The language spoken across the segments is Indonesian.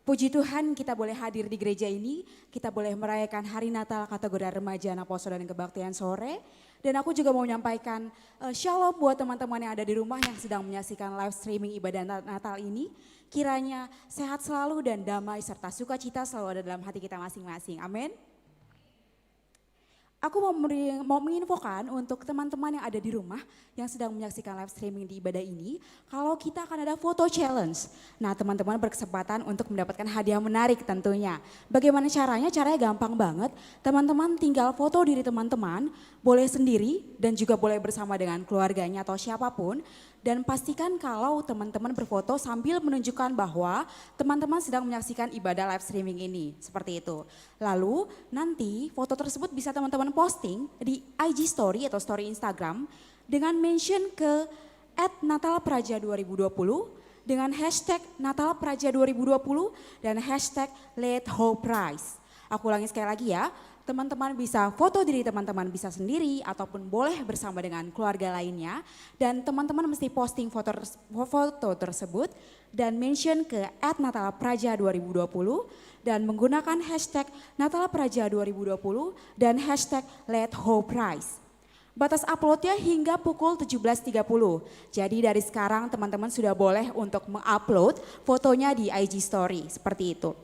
Puji Tuhan kita boleh hadir di gereja ini, kita boleh merayakan hari Natal kategori remaja Naposo dan kebaktian sore. Dan aku juga mau menyampaikan shalom buat teman-teman yang ada di rumah yang sedang menyaksikan live streaming ibadah Natal ini. Kiranya sehat selalu dan damai serta sukacita selalu ada dalam hati kita masing-masing. Amin. Aku mau menginfokan untuk teman-teman yang ada di rumah yang sedang menyaksikan live streaming di ibadah ini, kalau kita akan ada foto challenge. Nah, teman-teman berkesempatan untuk mendapatkan hadiah menarik tentunya. Bagaimana caranya? Caranya gampang banget. Teman-teman tinggal foto diri teman-teman, boleh sendiri dan juga boleh bersama dengan keluarganya atau siapapun. Dan pastikan kalau teman-teman berfoto sambil menunjukkan bahwa teman-teman sedang menyaksikan ibadah live streaming ini, seperti itu. Lalu nanti foto tersebut bisa teman-teman posting di IG story atau story Instagram dengan mention ke @natalpraja2020 dengan hashtag natalpraja2020 dan hashtag #LetHopeRise. Aku ulangi sekali lagi ya. Teman-teman bisa foto diri teman-teman bisa sendiri ataupun boleh bersama dengan keluarga lainnya. Dan teman-teman mesti posting foto tersebut dan mention ke @natalpraja2020 dan menggunakan hashtag natalpraja2020 dan hashtag #LetHopeRise. Batas uploadnya hingga pukul 17.30. Jadi dari sekarang teman-teman sudah boleh untuk mengupload fotonya di IG story seperti itu.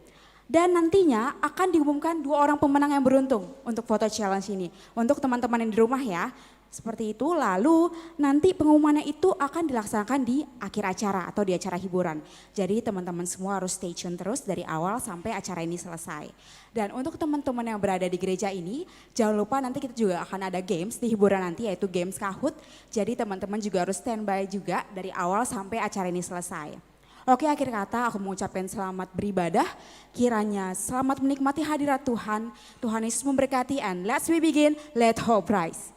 Dan nantinya akan diumumkan 2 orang pemenang yang beruntung untuk foto challenge ini. Untuk teman-teman yang di rumah ya, seperti itu. Lalu nanti pengumumannya itu akan dilaksanakan di akhir acara atau di acara hiburan. Jadi teman-teman semua harus stay tune terus dari awal sampai acara ini selesai. Dan untuk teman-teman yang berada di gereja ini, jangan lupa nanti kita juga akan ada games di hiburan nanti yaitu games Kahoot. Jadi teman-teman juga harus standby juga dari awal sampai acara ini selesai. Oke, akhir kata aku mengucapkan selamat beribadah. Kiranya selamat menikmati hadirat Tuhan. Tuhan Yesus memberkati and let's we begin. Let hope rise.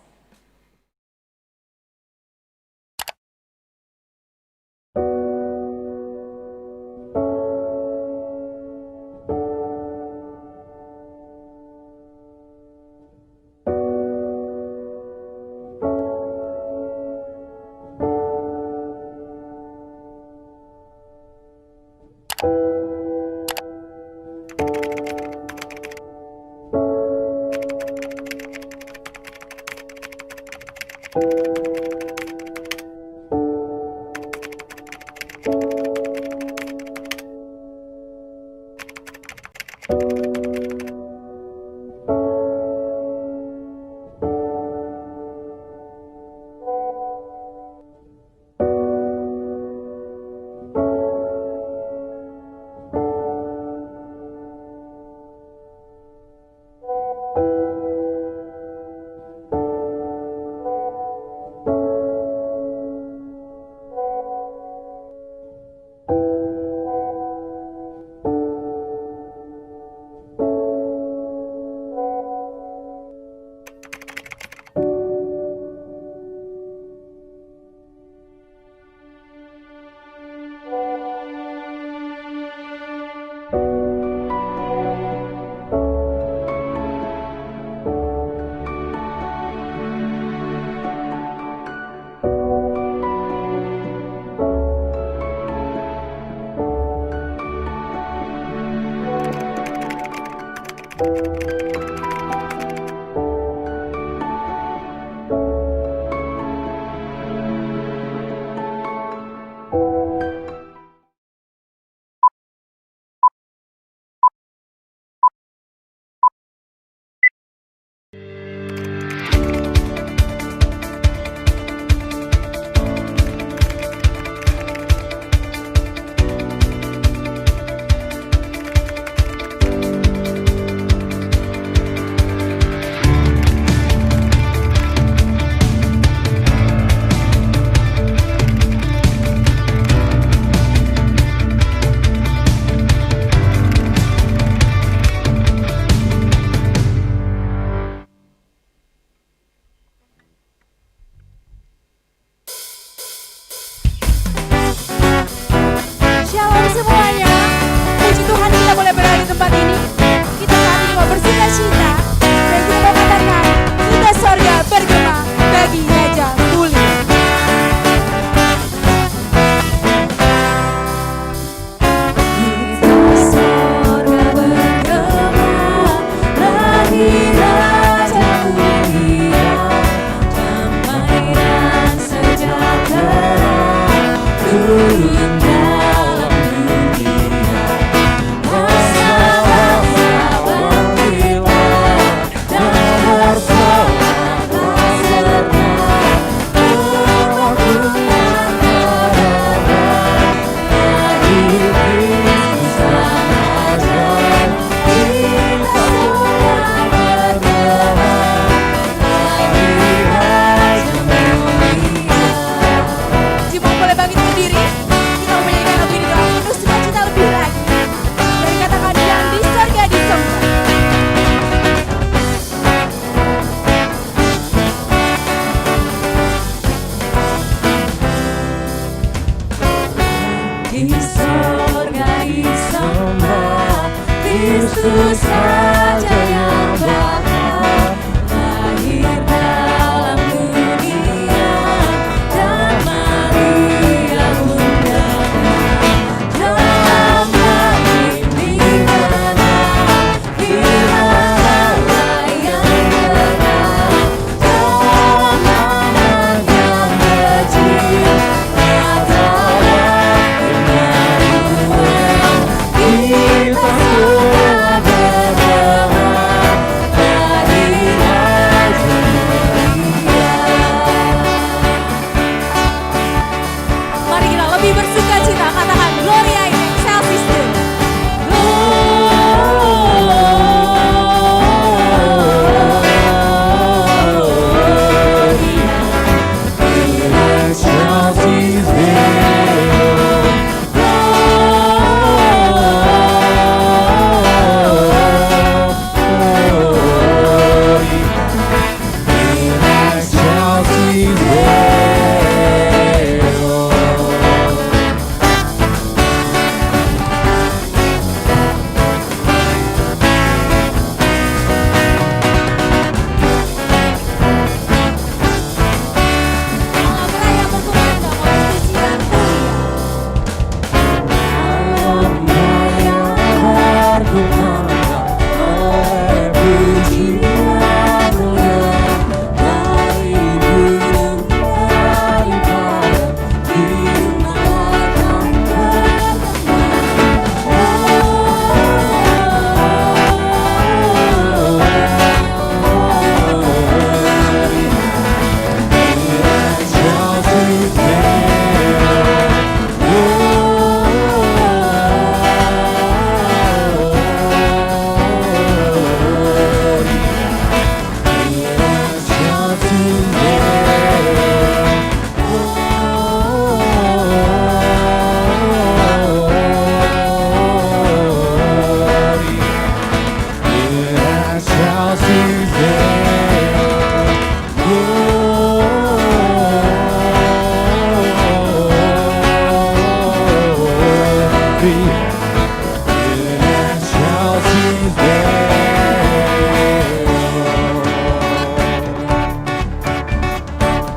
Di surga disembah, Kristus saja yang berhak lahir dalam dunia, dan Maria bundanya dalam bimbingan firman yang benar, dalam anak yang kecil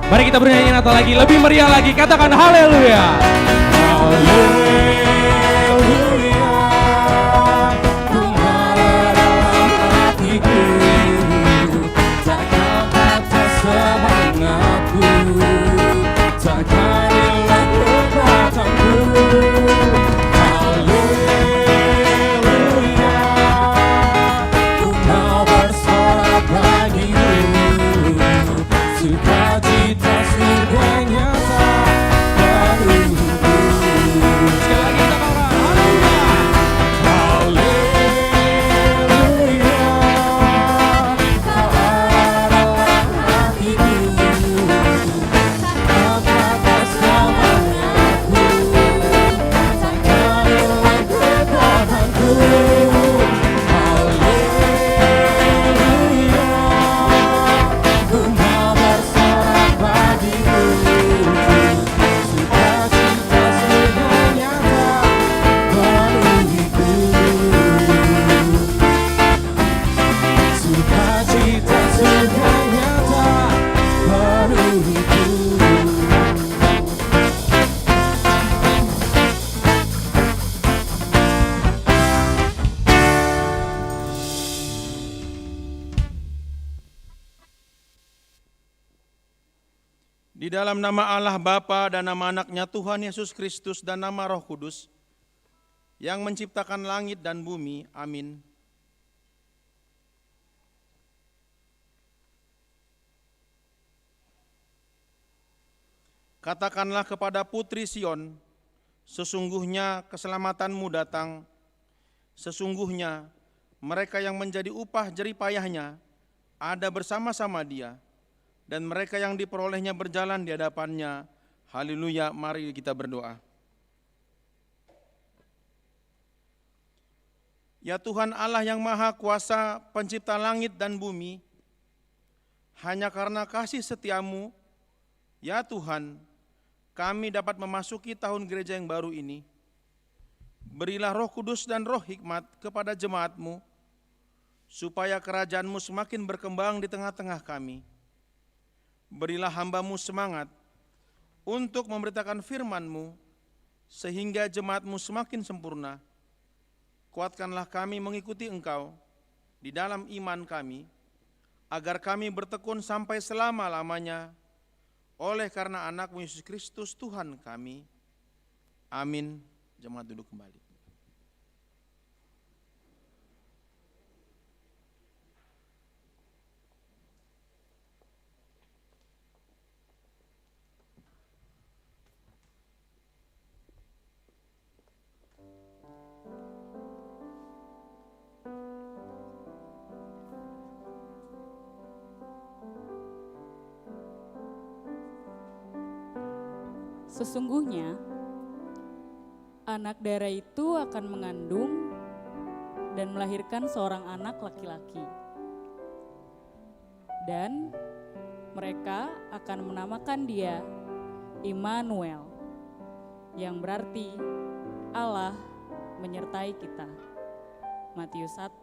Mari kita bernyanyi Natal lagi, lebih meriah lagi, katakan haleluya. Haleluya, Tuhan dalam hatiku, takkan patah semangatku, takkan hilang kekuatanku. Haleluya, Engkau bersorak bagiku, sukacita surga nyata baruku. Di dalam nama Allah Bapa dan nama anaknya Tuhan Yesus Kristus dan nama Roh Kudus, yang menciptakan langit dan bumi. Amin. Katakanlah kepada putri Sion, sesungguhnya keselamatanmu datang, sesungguhnya mereka yang menjadi upah jerih payahnya ada bersama-sama dia, dan mereka yang diperolehnya berjalan di hadapannya. Haleluya, mari kita berdoa. Ya Tuhan Allah yang Maha Kuasa, pencipta langit dan bumi, hanya karena kasih setiamu, ya Tuhan, kami dapat memasuki tahun gereja yang baru ini. Berilah Roh Kudus dan Roh Hikmat kepada jemaat-Mu, supaya kerajaan-Mu semakin berkembang di tengah-tengah kami. Berilah hamba-Mu semangat untuk memberitakan firman-Mu, sehingga jemaat-Mu semakin sempurna. Kuatkanlah kami mengikuti Engkau di dalam iman kami, agar kami bertekun sampai selama-lamanya, oleh karena anak-Mu Yesus Kristus Tuhan kami. Amin. Jemaat duduk kembali. Sesungguhnya anak darah itu akan mengandung dan melahirkan seorang anak laki-laki. Dan mereka akan menamakan dia Immanuel, yang berarti Allah menyertai kita. Matius 1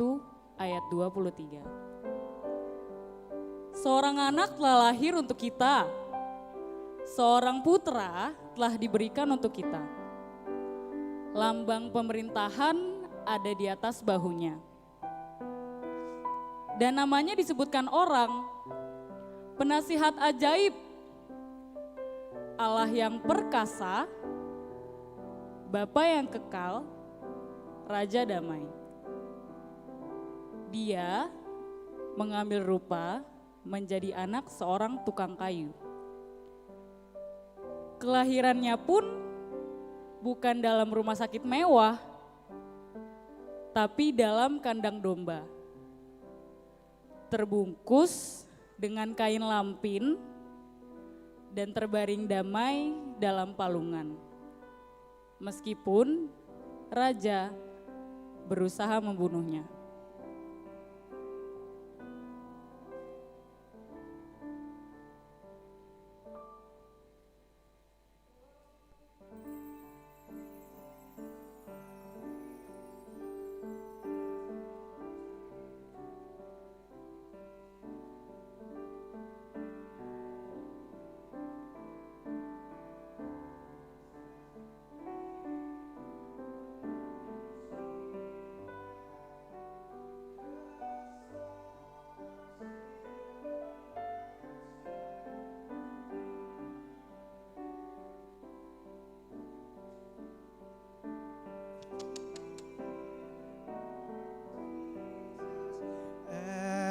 ayat 23. Seorang anak telah lahir untuk kita. Seorang putra telah diberikan untuk kita. Lambang pemerintahan ada di atas bahunya. Dan namanya disebutkan orang, penasihat ajaib, Allah yang perkasa, Bapa yang kekal, Raja damai. Dia mengambil rupa menjadi anak seorang tukang kayu. Kelahirannya pun bukan dalam rumah sakit mewah, tapi dalam kandang domba. Terbungkus dengan kain lampin dan terbaring damai dalam palungan. Meskipun raja berusaha membunuhnya.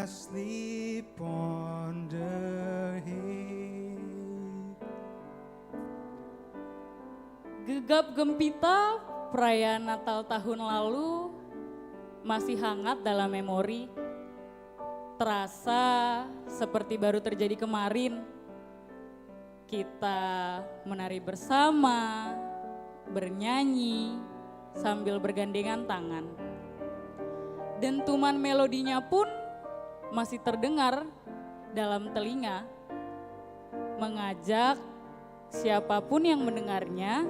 Asleep on the hill. Gegap gempita perayaan Natal tahun lalu masih hangat dalam memori. Terasa seperti baru terjadi kemarin. Kita menari bersama, bernyanyi, sambil bergandengan tangan. Dentuman melodinya pun masih terdengar dalam telinga, mengajak siapapun yang mendengarnya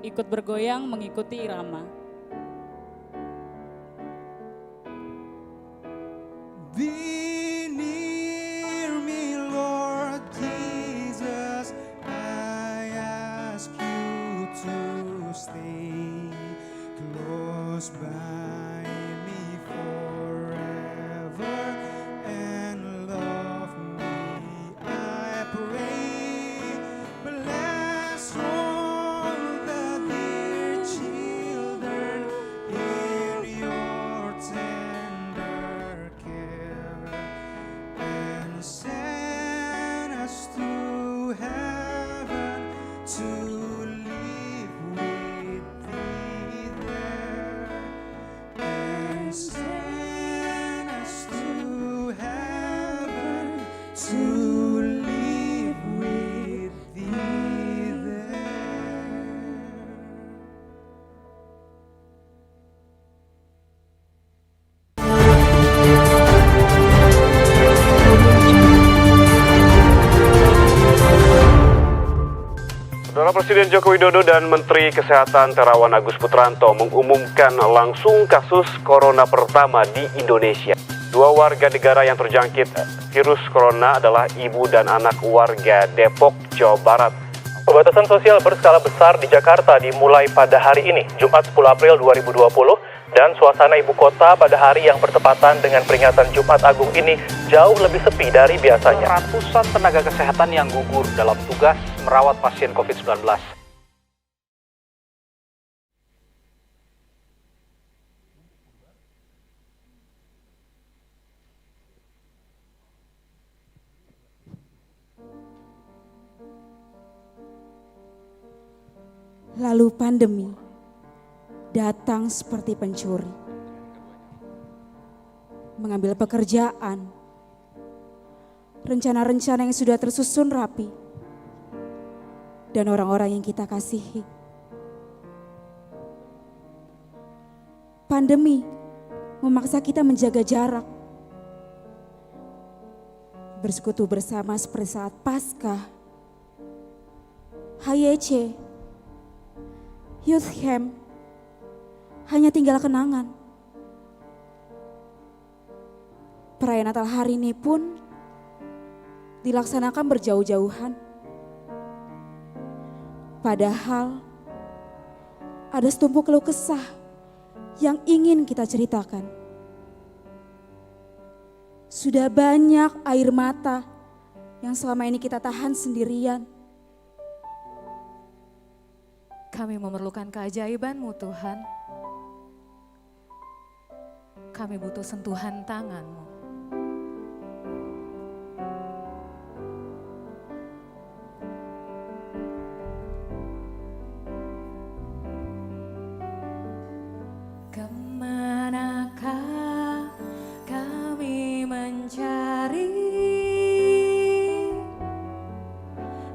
ikut bergoyang mengikuti irama. Be near me, Lord Jesus. I ask you to stay close by me forever and love me. I pray Presiden Joko Widodo dan Menteri Kesehatan Terawan Agus Putranto mengumumkan langsung kasus corona pertama di Indonesia. 2 warga negara yang terjangkit virus corona adalah ibu dan anak warga Depok, Jawa Barat. Pembatasan sosial berskala besar di Jakarta dimulai pada hari ini, Jumat 10 April 2020, dan suasana ibu kota pada hari yang bertepatan dengan peringatan Jumat Agung ini jauh lebih sepi dari biasanya. Ratusan tenaga kesehatan yang gugur dalam tugas merawat pasien COVID-19. Lalu pandemi datang seperti pencuri, mengambil pekerjaan, rencana-rencana yang sudah tersusun rapi, dan orang-orang yang kita kasihi. Pandemi memaksa kita menjaga jarak, bersekutu bersama seperti saat Paskah, HYC, Youth Camp, hanya tinggal kenangan. Perayaan Natal hari ini pun dilaksanakan berjauh-jauhan. Padahal ada setumpuk keluh kesah yang ingin kita ceritakan. Sudah banyak air mata yang selama ini kita tahan sendirian. Kami memerlukan keajaiban-Mu, Tuhan. Kami butuh sentuhan tangan-Mu. Kemanakah kami mencari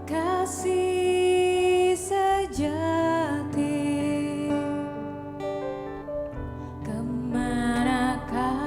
kasih sejati? Kemanakah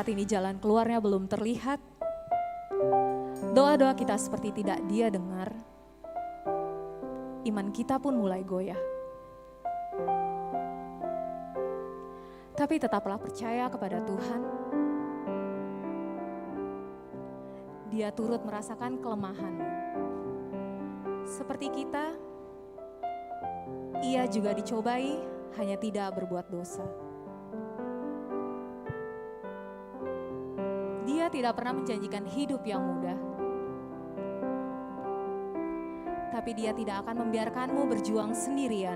saat ini jalan keluarnya belum terlihat, doa-doa kita seperti tidak Dia dengar, iman kita pun mulai goyah. Tapi tetaplah percaya kepada Tuhan. Dia turut merasakan kelemahanmu. Seperti kita, Ia juga dicobai, hanya tidak berbuat dosa. Dia tidak pernah menjanjikan hidup yang mudah. Tapi Dia tidak akan membiarkanmu berjuang sendirian.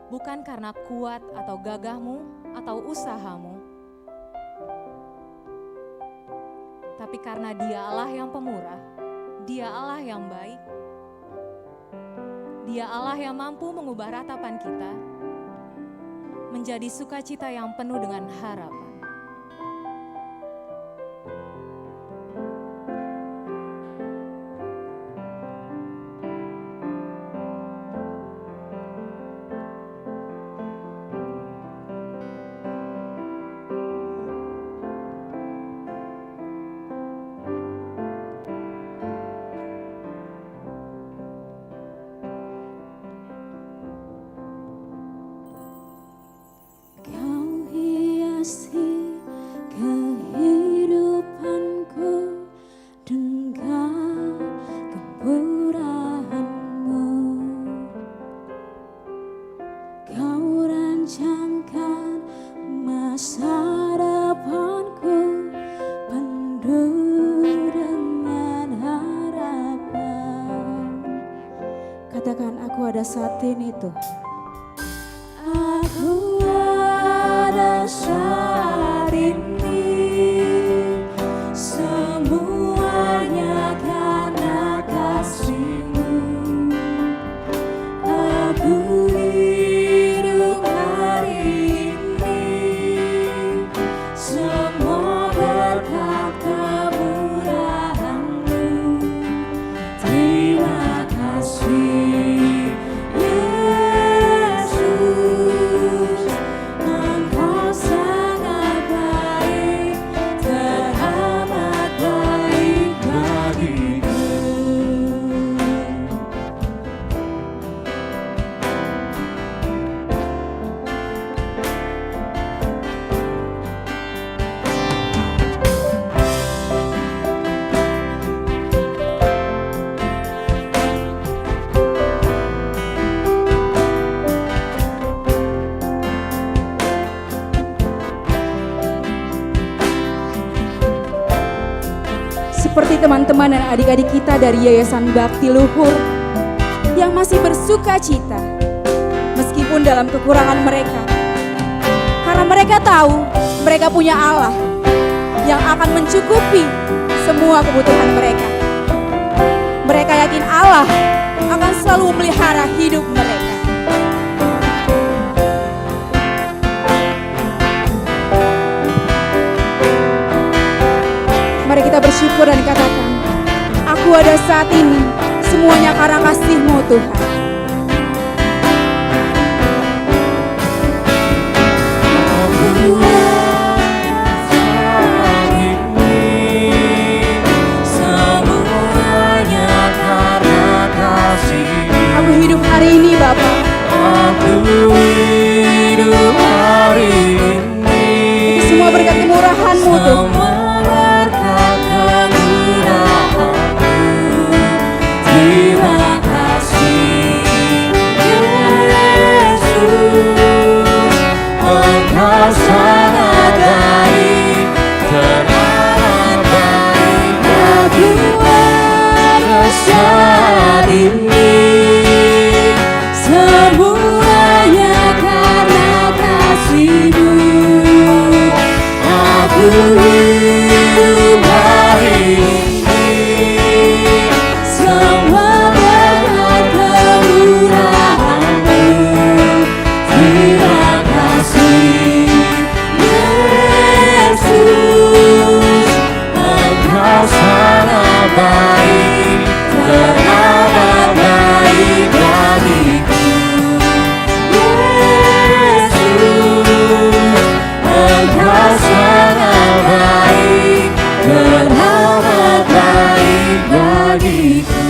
Bukan karena kuat atau gagahmu atau usahamu, tapi karena Dia Allah yang pemurah, Dia Allah yang baik, Dia Allah yang mampu mengubah ratapan kita menjadi sukacita yang penuh dengan harapan. Kehidupanku dengan kemurahan-Mu. Kau rancangkan masa depanku penuh dengan harapan. Katakan, aku ada saat ini Tuhan. Aku ada saat ini, semuanya karena kasih-Mu. Aku hidup hari ini, semua berkat kemurahan-Mu. Terima kasih Yesus, Engkau sangat baik, teramat baik bagiku. Seperti teman-teman dan adik-adik kita dari Yayasan Bakti Luhur yang masih bersuka cita meskipun dalam kekurangan mereka. Karena mereka tahu mereka punya Allah yang akan mencukupi semua kebutuhan mereka. Mereka yakin Allah akan selalu memelihara hidup mereka. Mari kita bersyukur dan katakan, aku ada saat ini, semuanya karena kasih-Mu Tuhan. Aku hidup hari ini Bapa. Itu semua berkat kemurahan-Mu Tuhan. Terima kasih Yesus, Engkau sangat baik, teramat baik bagiku. Saat ini semuanya karena kasih-Mu. Aku hidup hari ini, semua berkat kemurahan-Mu. Terima kasih Yesus, Engkau sangat baik, terbaik bagiku.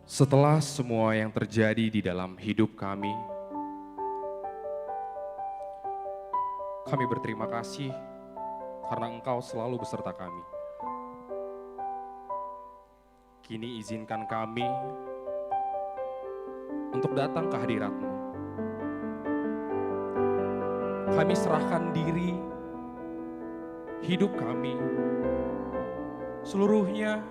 Setelah semua yang terjadi di dalam hidup kami berterima kasih karena Engkau selalu beserta kami. Kini izinkan kami untuk datang ke hadirat-Mu. Kami serahkan diri, hidup kami, seluruhnya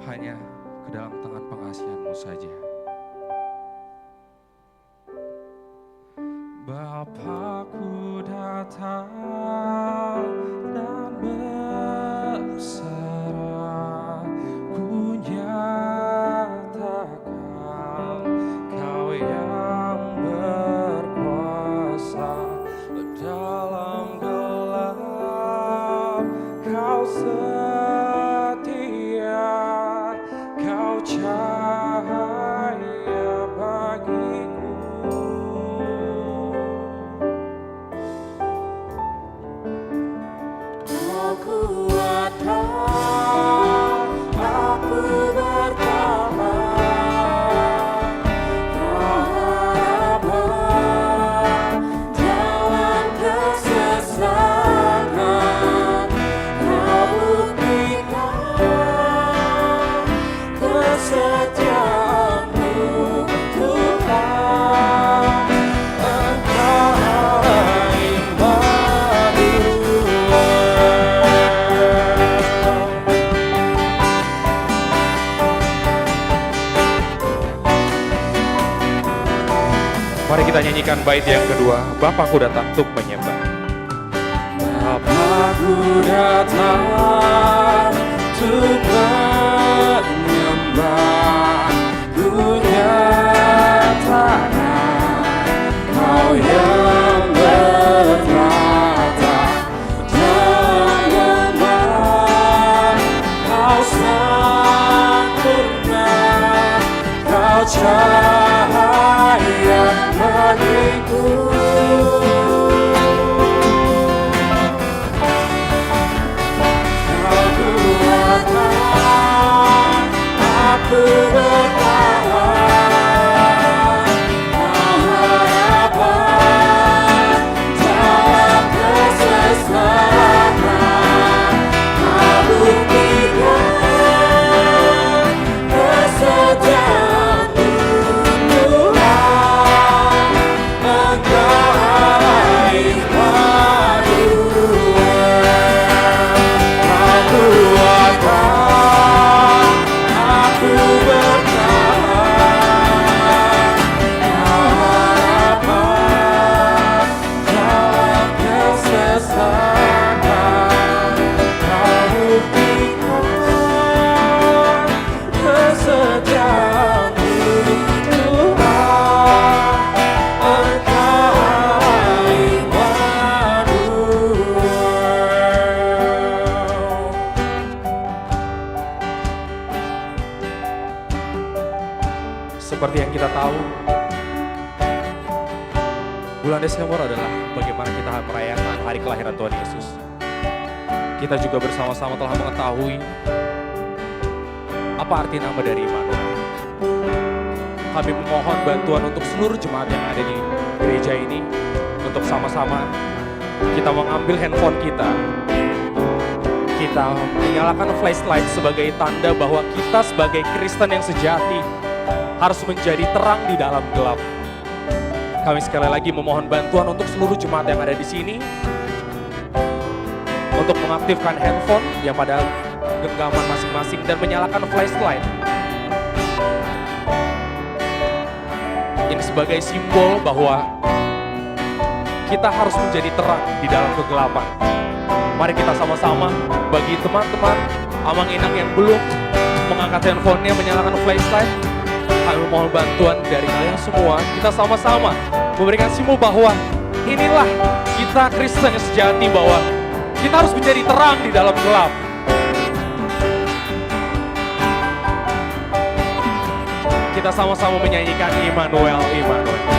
hanya ke dalam tangan pengasihan-Mu saja. Bapakku datang dan berserah, ku nyatakan Kau yang berkuasa. Dalam gelap Kau setia, Kau cahaya bagiku. Aku kuatkan, aku bertahan, harapan dalam kesesakan. Kau buktikan kesetiaan-Mu, Tuhan. Engkau Allah Mari kita nyanyikan bait yang kedua, Bapakku datang untuk menyembah. Bapakku datang untuk menyembah, ku nyatakan Kau yang bertata. Dalam lemah Kau sempurna, Kau cahaya bagiku. Kau kuatkan, aku bertahan, Kau harapan dalam kesesakan. Kau buktikan kesetiaan-Mu, Tuhan. Engkau Allah Immanuel. Kau kuatkan, aku bertahan, Kau harapan dalam kesesakan. Kau buktikan kesetiaan-Mu, Tuhan. Engkau Allah Immanuel. Seperti yang kita tahu, bulan Desember adalah bagaimana kita merayakan hari kelahiran Tuhan Yesus. Kita juga bersama-sama telah mengetahui apa arti nama dari Immanuel. Kami memohon bantuan untuk seluruh jemaat yang ada di gereja ini, untuk sama-sama kita mengambil handphone kita menyalakan flashlight sebagai tanda bahwa kita sebagai Kristen yang sejati harus menjadi terang di dalam gelap. Kami sekali lagi memohon bantuan untuk seluruh jemaat yang ada di sini untuk mengaktifkan handphone yang pada genggaman masing-masing dan menyalakan flashlight. Ini sebagai simbol bahwa kita harus menjadi terang di dalam kegelapan. Mari kita sama-sama, bagi teman-teman Amang Inang yang belum mengangkat handphonenya, menyalakan flashlight, kami mohon bantuan dari kalian semua. Kita sama-sama memberikan simbol bahwa inilah kita Kristen yang sejati, bahwa kita harus menjadi terang di dalam gelap. kita sama-sama menyanyikan Immanuel, Immanuel.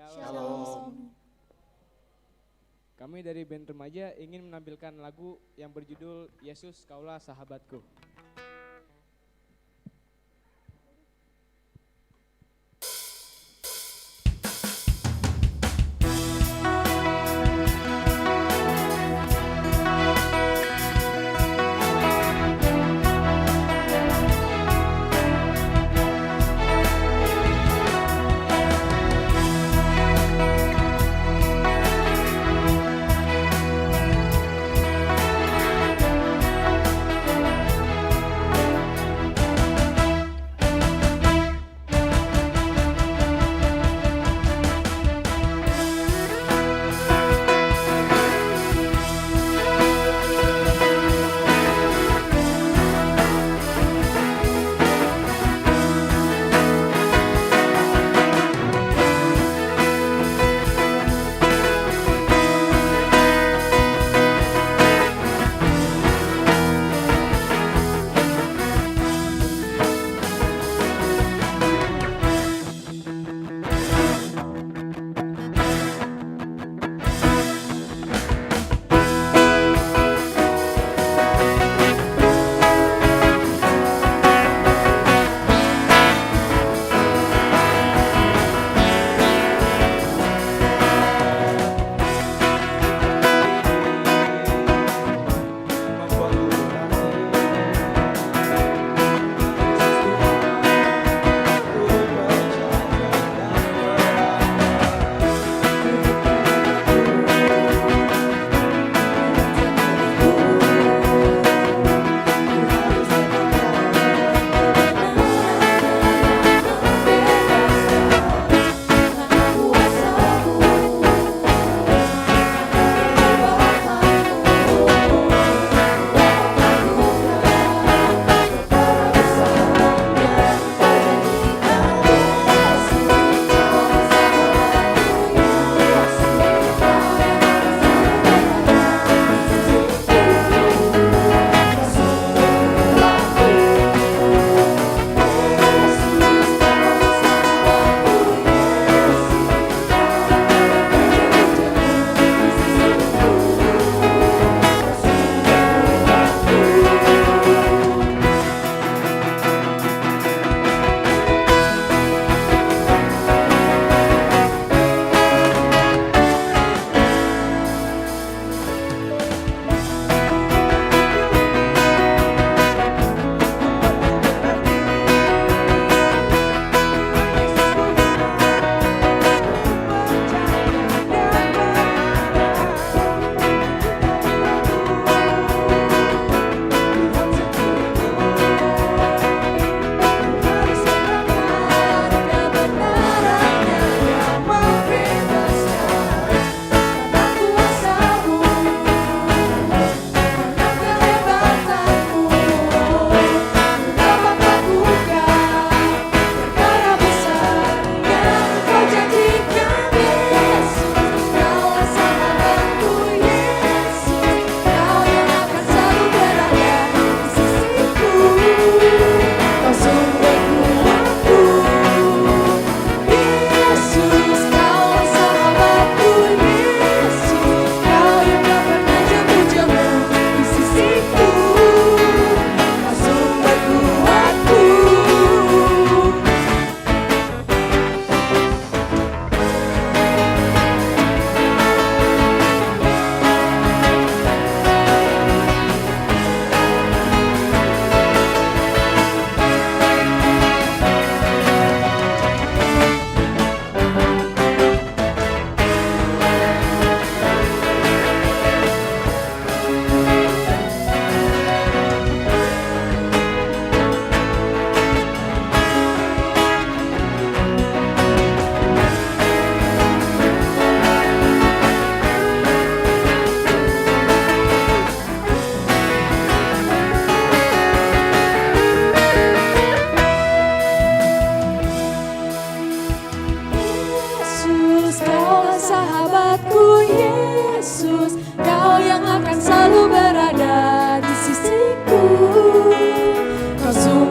Shalom. Kami dari band remaja ingin menampilkan lagu yang berjudul Yesus Kaulah Sahabatku.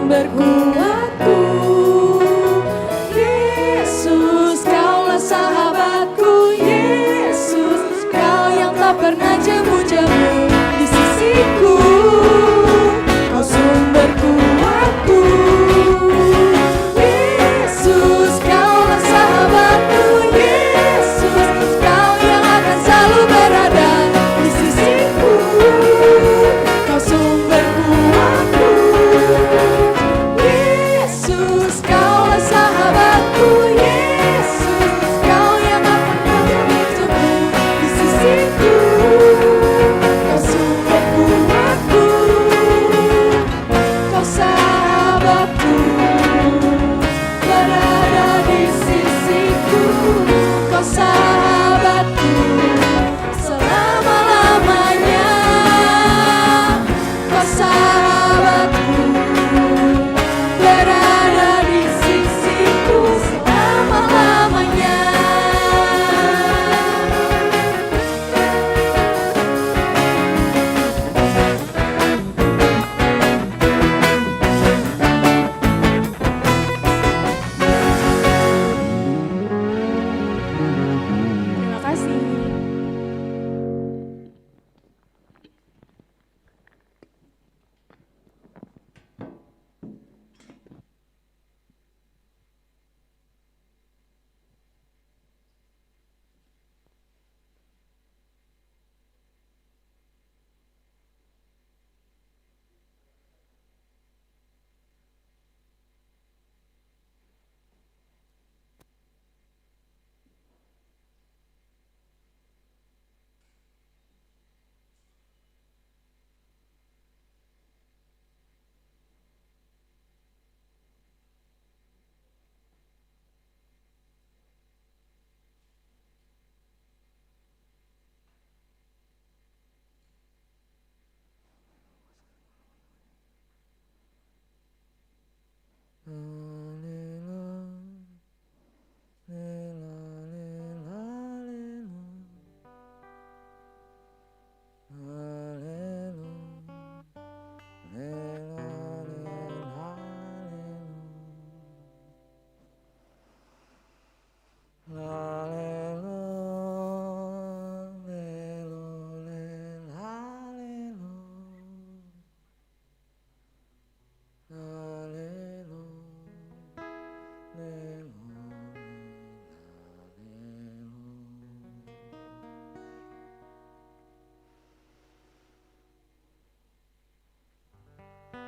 sumberku. Yesus, Kaulah sahabat.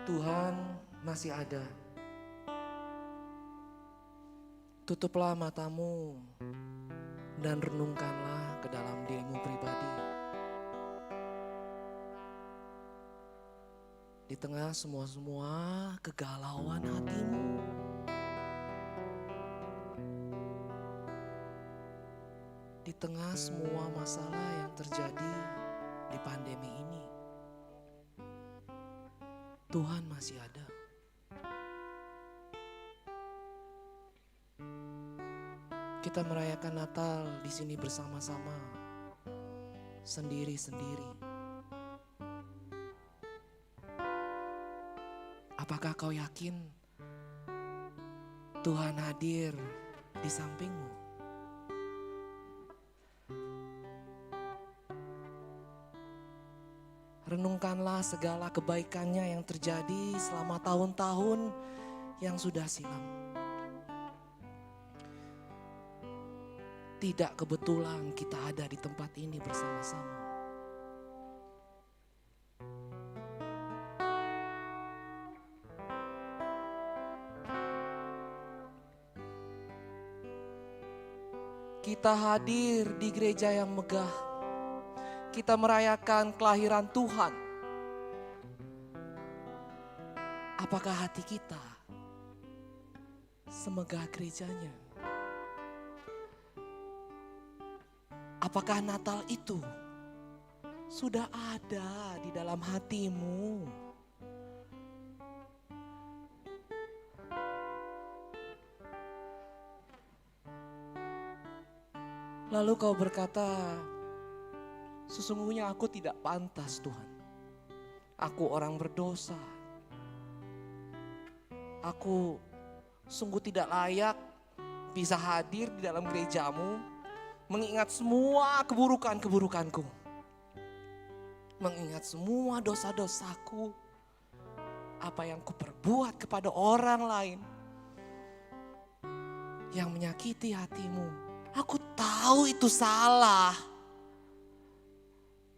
Tuhan masih ada. Tutuplah matamu dan renungkanlah ke dalam dirimu pribadi. Di tengah semua kegalauan hatimu, di tengah semua masalah yang terjadi di pandemi ini, Tuhan masih ada. Kita merayakan Natal di sini bersama-sama, sendiri-sendiri. Apakah kau yakin Tuhan hadir di sampingmu? Renungkanlah segala kebaikannya yang terjadi selama tahun-tahun yang sudah silam. Tidak kebetulan kita ada di tempat ini bersama-sama. Kita hadir di gereja yang megah. Kita merayakan kelahiran Tuhan. Apakah hati kita semegah gerejanya? Apakah Natal itu sudah ada di dalam hatimu? Lalu kau berkata, sesungguhnya aku tidak pantas Tuhan. Aku orang berdosa. Aku sungguh tidak layak bisa hadir di dalam gerejamu, mengingat semua keburukan-keburukanku. Mengingat semua dosa-dosaku. Apa yang kuperbuat kepada orang lain yang menyakiti hatimu. Aku tahu itu salah.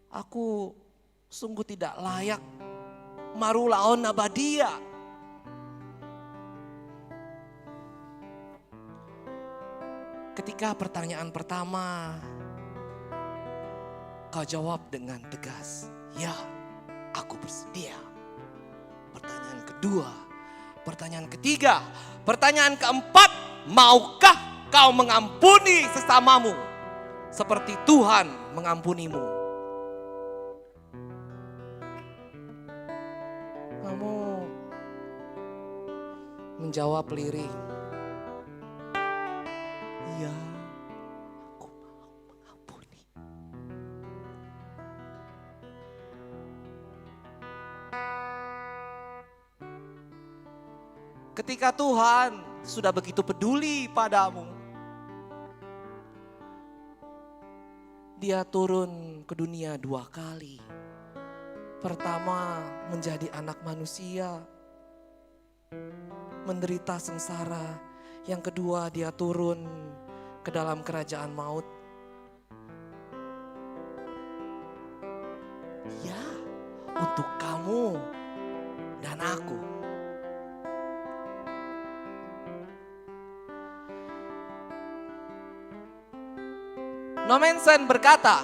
Aku sungguh tidak layak marulaon abadia. Ketika pertanyaan pertama, kau jawab dengan tegas, ya, aku bersedia. Pertanyaan kedua, pertanyaan ketiga, pertanyaan keempat, maukah kau mengampuni sesamamu seperti Tuhan mengampunimu? Kamu menjawab lirih, iya, aku mau mengampuni. Ketika Tuhan sudah begitu peduli padamu, Dia turun ke dunia 2 kali. Pertama, menjadi anak manusia, menderita sengsara. Yang kedua, Dia turun ke dalam kerajaan maut. Ya, untuk kamu dan aku. Nomensen berkata,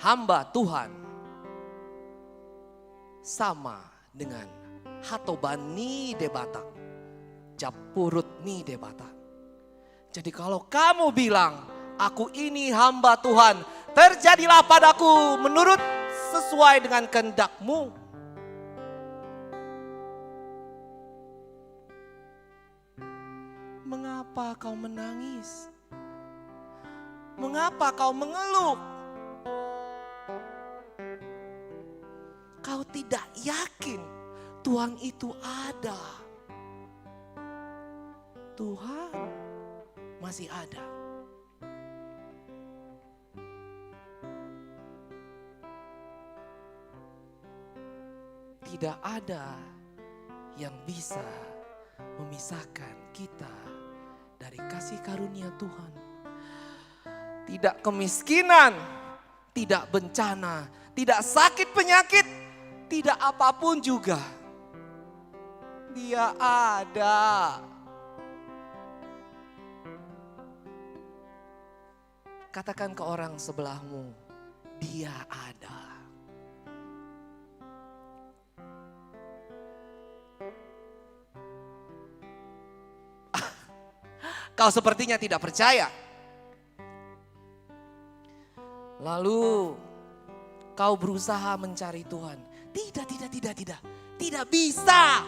hamba Tuhan sama dengan hatobani debatak, japurut ni debatak. Jadi kalau kamu bilang, aku ini hamba Tuhan, terjadilah padaku menurut sesuai dengan kehendak-Mu. Mengapa kau menangis? Mengapa kau mengeluh? Kau tidak yakin Tuhan itu ada. Tuhan masih ada. Tidak ada yang bisa memisahkan kita dari kasih karunia Tuhan. Tidak kemiskinan, tidak bencana, tidak sakit penyakit, tidak apapun juga, Dia ada. Katakan ke orang sebelahmu, Dia ada. Kau sepertinya tidak percaya. Lalu kau berusaha mencari Tuhan. Tidak. Tidak bisa.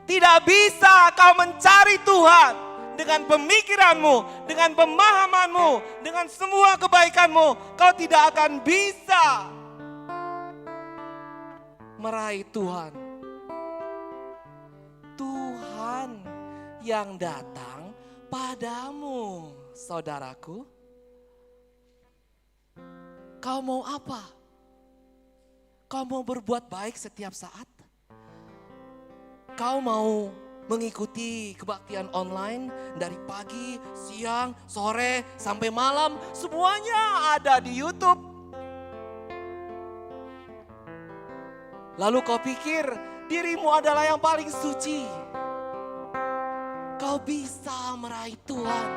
Tidak bisa kau mencari Tuhan dengan pemikiranmu, dengan pemahamanmu, dengan semua kebaikanmu. Kau tidak akan bisa meraih Tuhan. Tuhan yang datang padamu, saudaraku. Kau mau apa? Kau mau berbuat baik setiap saat? Kau mau mengikuti kebaktian online dari pagi, siang, sore, sampai malam. Semuanya ada di YouTube. Lalu kau pikir dirimu adalah yang paling suci. Kau bisa meraih Tuhan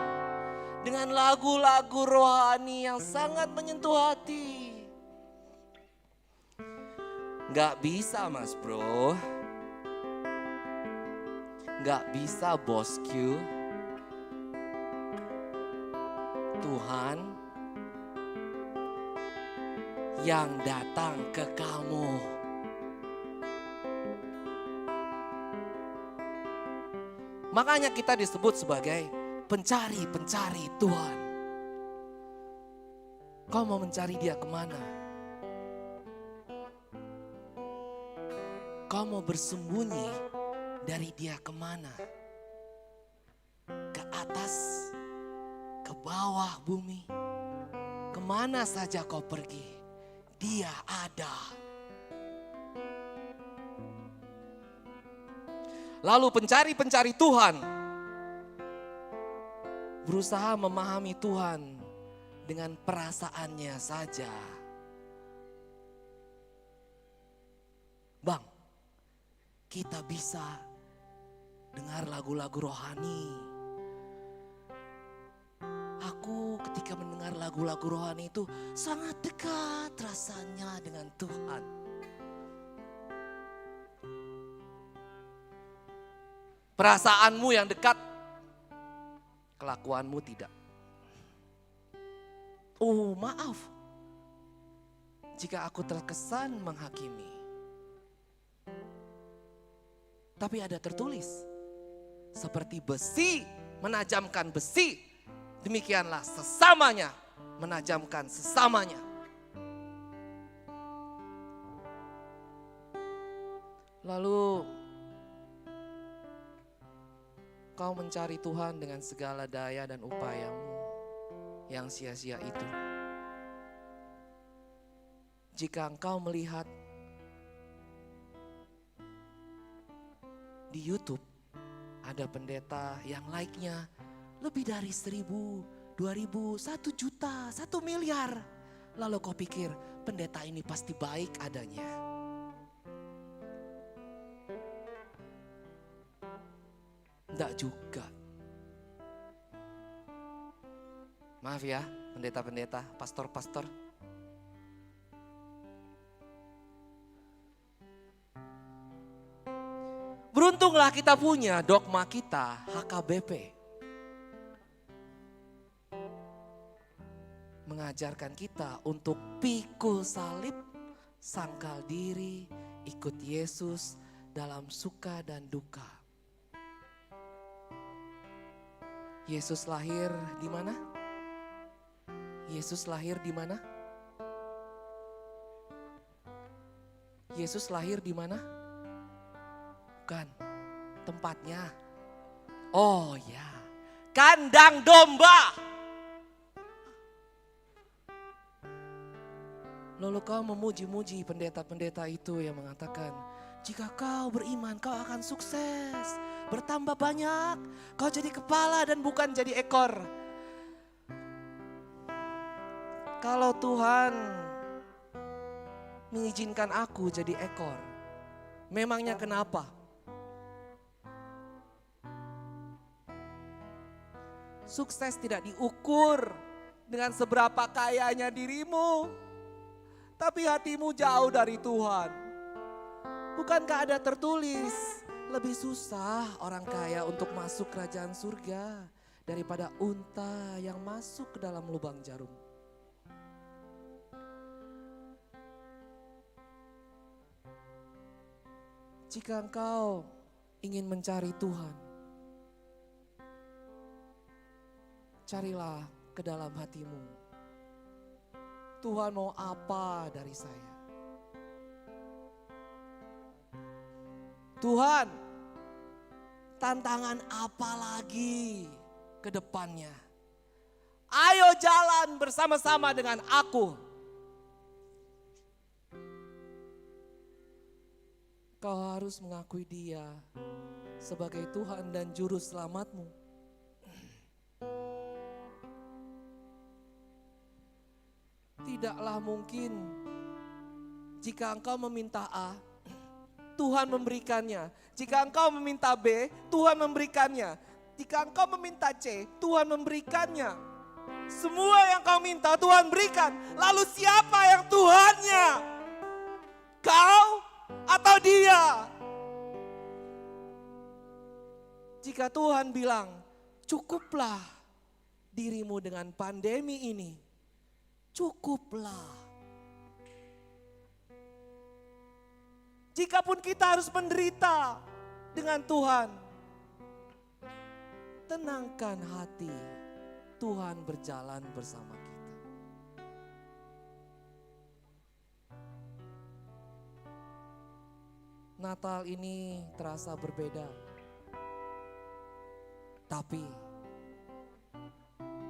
dengan lagu-lagu rohani yang sangat menyentuh hati. Gak bisa mas bro. Gak bisa bosku. Tuhan yang datang ke kamu. Makanya kita disebut sebagai pencari-pencari Tuhan. Kau mau mencari Dia kemana? Kau mau bersembunyi dari Dia kemana? Ke atas, ke bawah bumi. Kemana saja kau pergi, Dia ada. Lalu pencari-pencari Tuhan berusaha memahami Tuhan dengan perasaannya saja. Bang, kita bisa dengar lagu-lagu rohani. Aku ketika mendengar lagu-lagu rohani itu sangat dekat rasanya dengan Tuhan. Perasaanmu yang dekat, kelakuanmu tidak. Oh maaf, jika aku terkesan menghakimi. Tapi ada tertulis, seperti besi menajamkan besi, demikianlah sesamanya menajamkan sesamanya. Lalu kau mencari Tuhan dengan segala daya dan upayamu yang sia-sia itu. Jika engkau melihat di YouTube ada pendeta yang like-nya lebih dari 1.000, 2.000, 1 juta, 1 miliar. Lalu kau pikir pendeta ini pasti baik adanya. Enggak juga. Maaf ya pendeta-pendeta, pastor-pastor. Beruntunglah kita punya dogma kita HKBP. Mengajarkan kita untuk pikul salib, sangkal diri, ikut Yesus dalam suka dan duka. Yesus lahir di mana? Yesus lahir di mana? Yesus lahir di mana? Bukan tempatnya. Oh ya, kandang domba. Lalu kau memuji-muji pendeta-pendeta itu yang mengatakan, jika kau beriman kau akan sukses, bertambah banyak, kau jadi kepala dan bukan jadi ekor. Kalau Tuhan mengizinkan aku jadi ekor? Memangnya kenapa? Sukses tidak diukur dengan seberapa kayanya dirimu, tapi hatimu jauh dari Tuhan. Bukankah ada tertulis, lebih susah orang kaya untuk masuk kerajaan surga daripada unta yang masuk ke dalam lubang jarum. Jika engkau ingin mencari Tuhan, carilah ke dalam hatimu. Tuhan mau apa dari saya? Tuhan, tantangan apa lagi ke depannya? Ayo jalan bersama-sama dengan aku. Kau harus mengakui Dia sebagai Tuhan dan Juru Selamatmu. Tidaklah mungkin jika engkau meminta A, Tuhan memberikannya. Jika engkau meminta B, Tuhan memberikannya. Jika engkau meminta C, Tuhan memberikannya. Semua yang kau minta Tuhan berikan. Lalu siapa yang Tuhannya? Kau atau Dia? Jika Tuhan bilang, cukuplah dirimu dengan pandemi ini, cukuplah. Jikapun kita harus menderita dengan Tuhan, tenangkan hati, Tuhan berjalan bersama kita. Natal ini terasa berbeda, tapi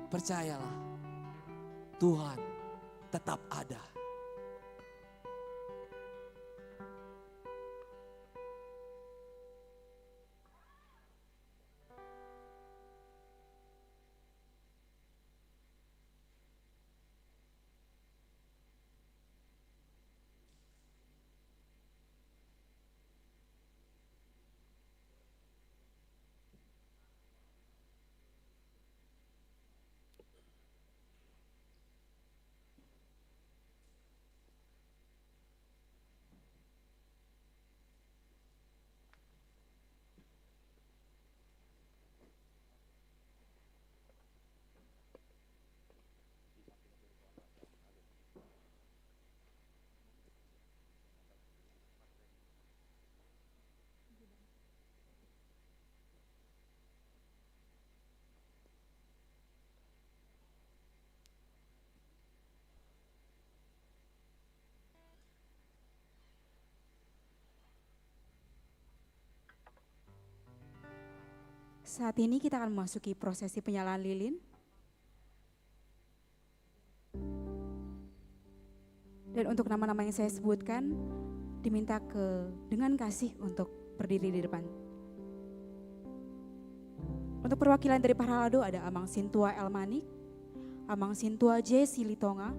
percayalah, Tuhan tetap ada. Saat ini kita akan memasuki prosesi penyalaan lilin. Dan untuk nama-nama yang saya sebutkan, diminta dengan kasih untuk berdiri di depan. Untuk perwakilan dari Paralado ada Amang Sintua Elmanik, Amang Sintua J. Silitonga,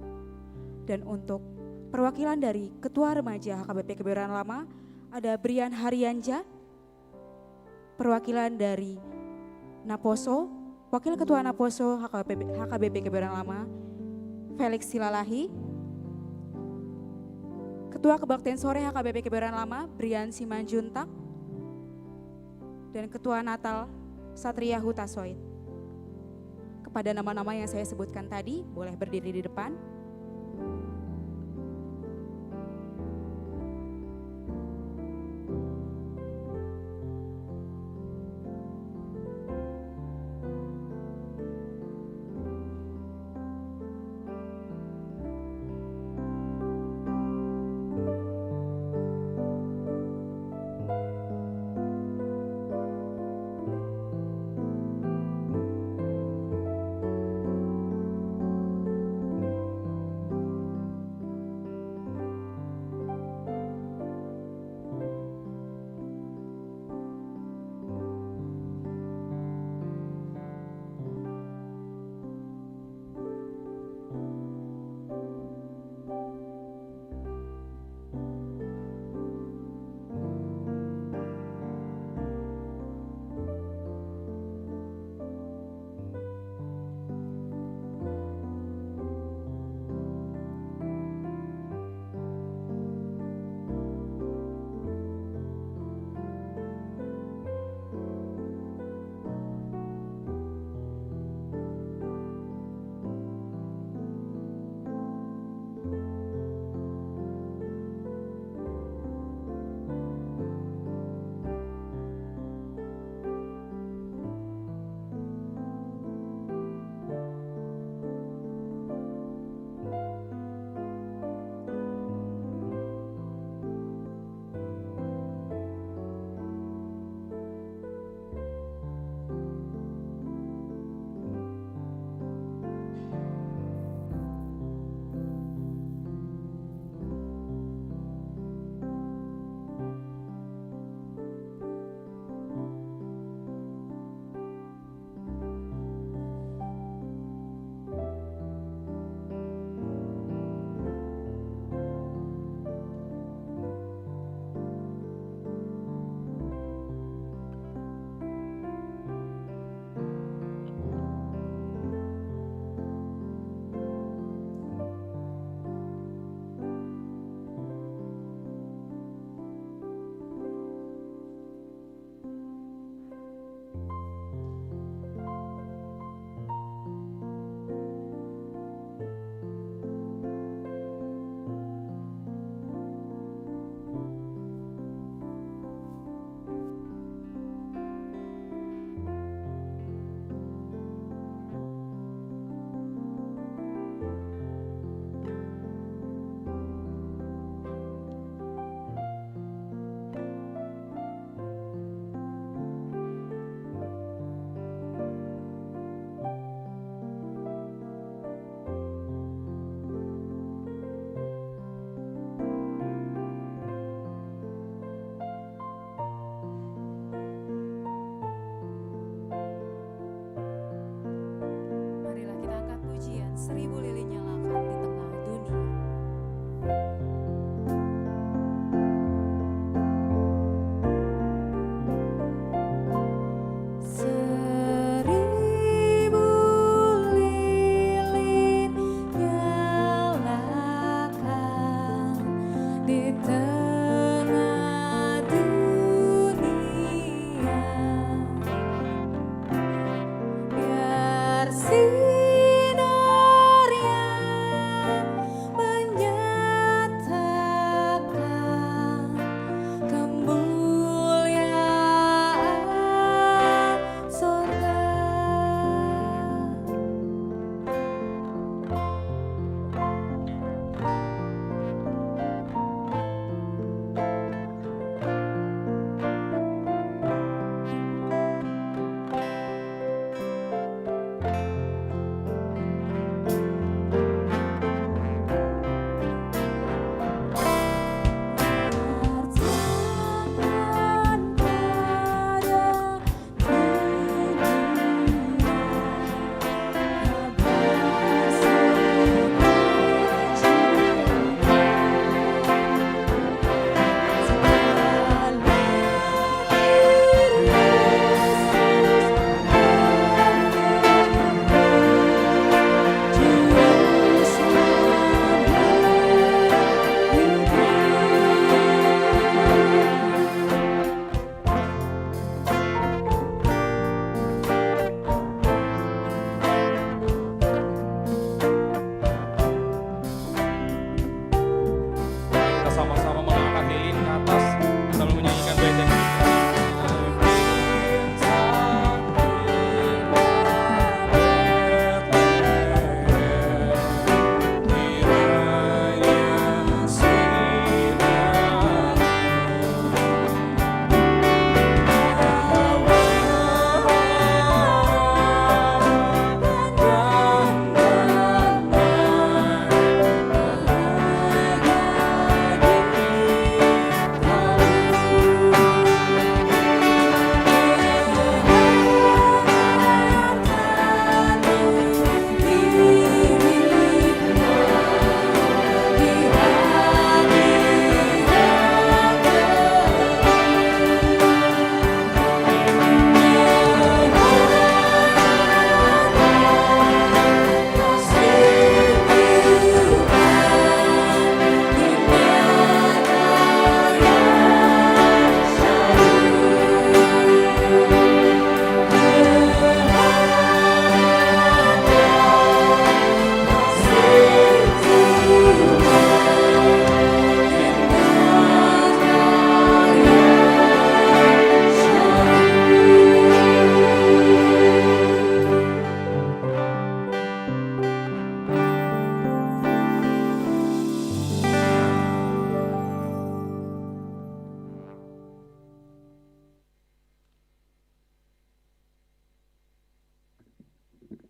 dan untuk perwakilan dari Ketua Remaja HKBP Kebayoran Lama ada Brian Haryanja, perwakilan dari Naposo, Wakil Ketua Naposo HKBP Kebayoran Lama, Felix Silalahi, Ketua Kebaktian Sore HKBP Kebayoran Lama, Brian Simanjuntak, dan Ketua Natal Satria Hutasoid. Kepada nama-nama yang saya sebutkan tadi, boleh berdiri di depan.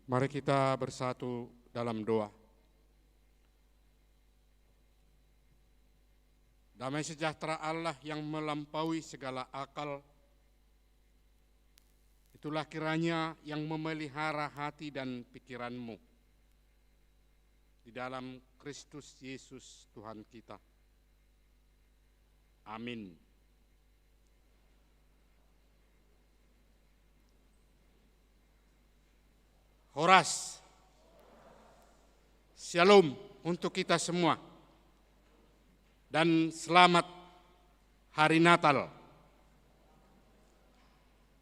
Mari kita bersatu dalam doa. Damai sejahtera Allah yang melampaui segala akal, itulah kiranya yang memelihara hati dan pikiranmu di dalam Kristus Yesus Tuhan kita. Amin. Horas, Shalom untuk kita semua. Dan selamat Hari Natal.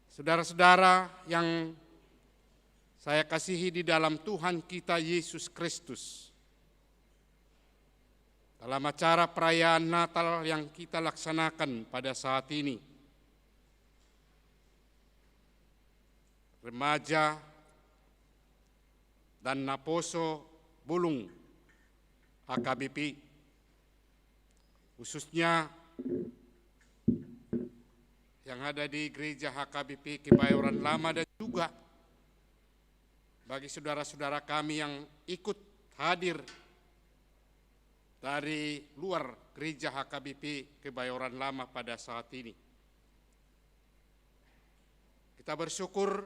Saudara-saudara yang saya kasihi di dalam Tuhan kita Yesus Kristus. Dalam acara perayaan Natal yang kita laksanakan pada saat ini, remaja dan Naposo Bulung HKBP, khususnya yang ada di gereja HKBP Kebayoran Lama, dan juga bagi saudara-saudara kami yang ikut hadir dari luar gereja HKBP Kebayoran Lama pada saat ini. Kita bersyukur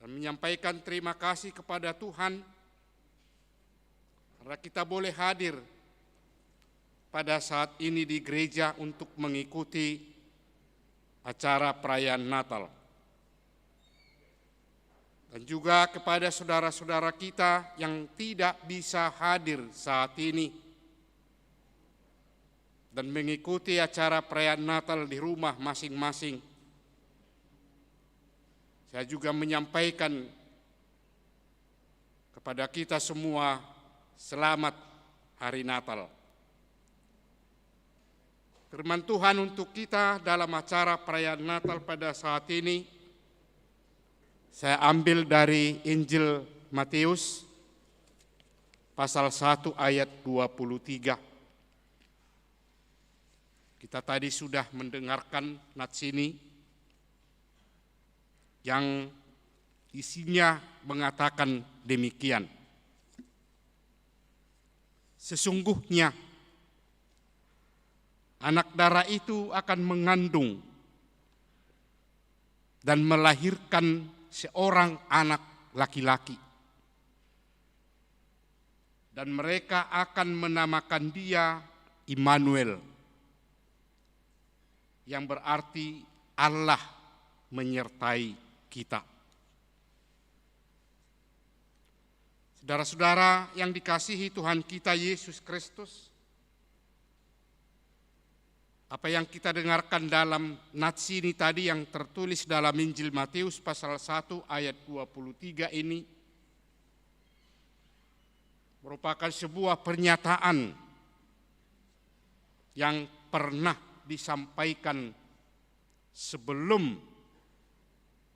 dan menyampaikan terima kasih kepada Tuhan karena kita boleh hadir pada saat ini di gereja untuk mengikuti acara perayaan Natal. Dan juga kepada saudara-saudara kita yang tidak bisa hadir saat ini dan mengikuti acara perayaan Natal di rumah masing-masing. Saya juga menyampaikan kepada kita semua selamat Hari Natal. Firman Tuhan untuk kita dalam acara perayaan Natal pada saat ini, saya ambil dari Injil Matius pasal 1 ayat 23. Kita tadi sudah mendengarkan nats ini yang isinya mengatakan demikian. Sesungguhnya anak darah itu akan mengandung dan melahirkan seorang anak laki-laki. Dan mereka akan menamakan dia Immanuel, yang berarti Allah menyertai kita. Saudara-saudara yang dikasihi Tuhan kita Yesus Kristus, apa yang kita dengarkan dalam nats ini tadi yang tertulis dalam Injil Matius pasal 1 ayat 23 ini merupakan sebuah pernyataan yang pernah disampaikan sebelum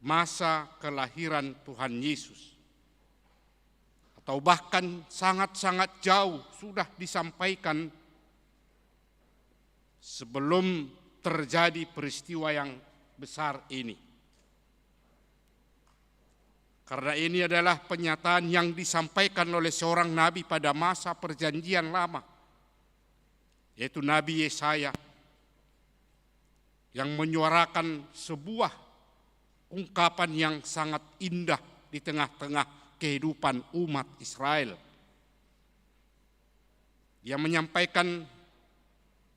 masa kelahiran Tuhan Yesus. Atau bahkan sangat-sangat jauh sudah disampaikan sebelum terjadi peristiwa yang besar ini. Karena ini adalah pernyataan yang disampaikan oleh seorang nabi pada masa perjanjian lama, yaitu Nabi Yesaya, yang menyuarakan sebuah ungkapan yang sangat indah di tengah-tengah kehidupan umat Israel. Dia menyampaikan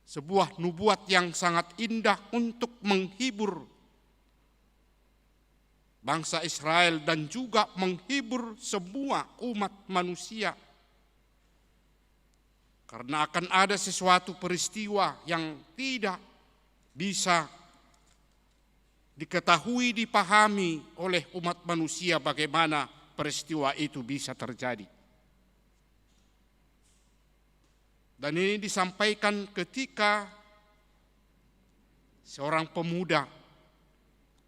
sebuah nubuat yang sangat indah untuk menghibur bangsa Israel dan juga menghibur semua umat manusia. Karena akan ada sesuatu peristiwa yang tidak bisa diketahui, dipahami oleh umat manusia bagaimana peristiwa itu bisa terjadi. Dan ini disampaikan ketika seorang pemuda,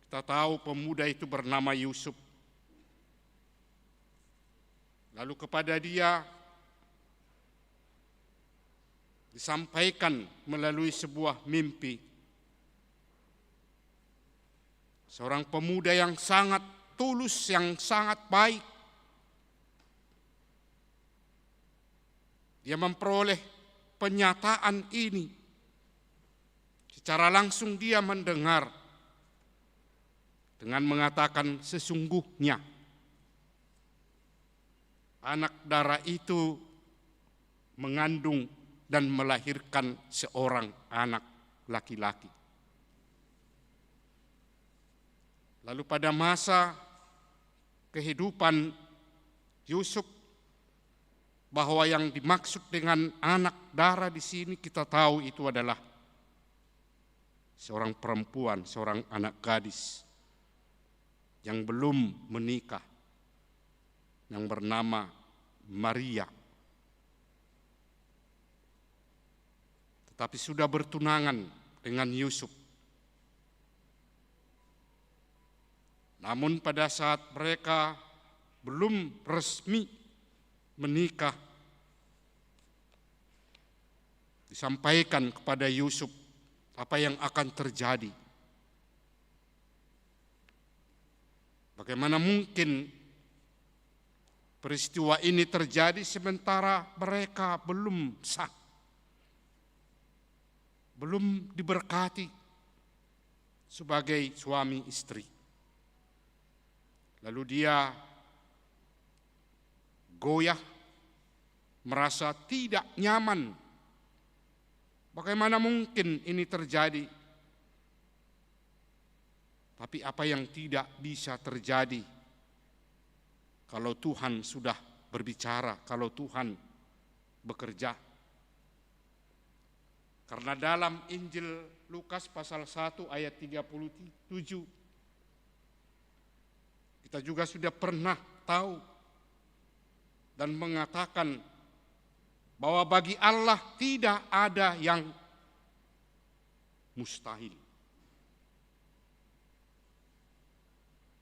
kita tahu pemuda itu bernama Yusuf. Lalu kepada dia disampaikan melalui sebuah mimpi. Seorang pemuda yang sangat tulus, yang sangat baik. Dia memperoleh penyataan ini. Secara langsung dia mendengar dengan mengatakan, sesungguhnya anak darah itu mengandung dan melahirkan seorang anak laki-laki. Lalu pada masa kehidupan Yusuf, bahwa yang dimaksud dengan anak darah di sini kita tahu itu adalah seorang perempuan, seorang anak gadis yang belum menikah, yang bernama Maria. Tetapi sudah bertunangan dengan Yusuf. Namun pada saat mereka belum resmi menikah, disampaikan kepada Yusuf apa yang akan terjadi. Bagaimana mungkin peristiwa ini terjadi sementara mereka belum sah, belum diberkati sebagai suami istri. Lalu dia goyah, merasa tidak nyaman. Bagaimana mungkin ini terjadi? Tapi apa yang tidak bisa terjadi kalau Tuhan sudah berbicara, kalau Tuhan bekerja? Karena dalam Injil Lukas pasal 1 ayat 37, kita juga sudah pernah tahu dan mengatakan bahwa bagi Allah tidak ada yang mustahil.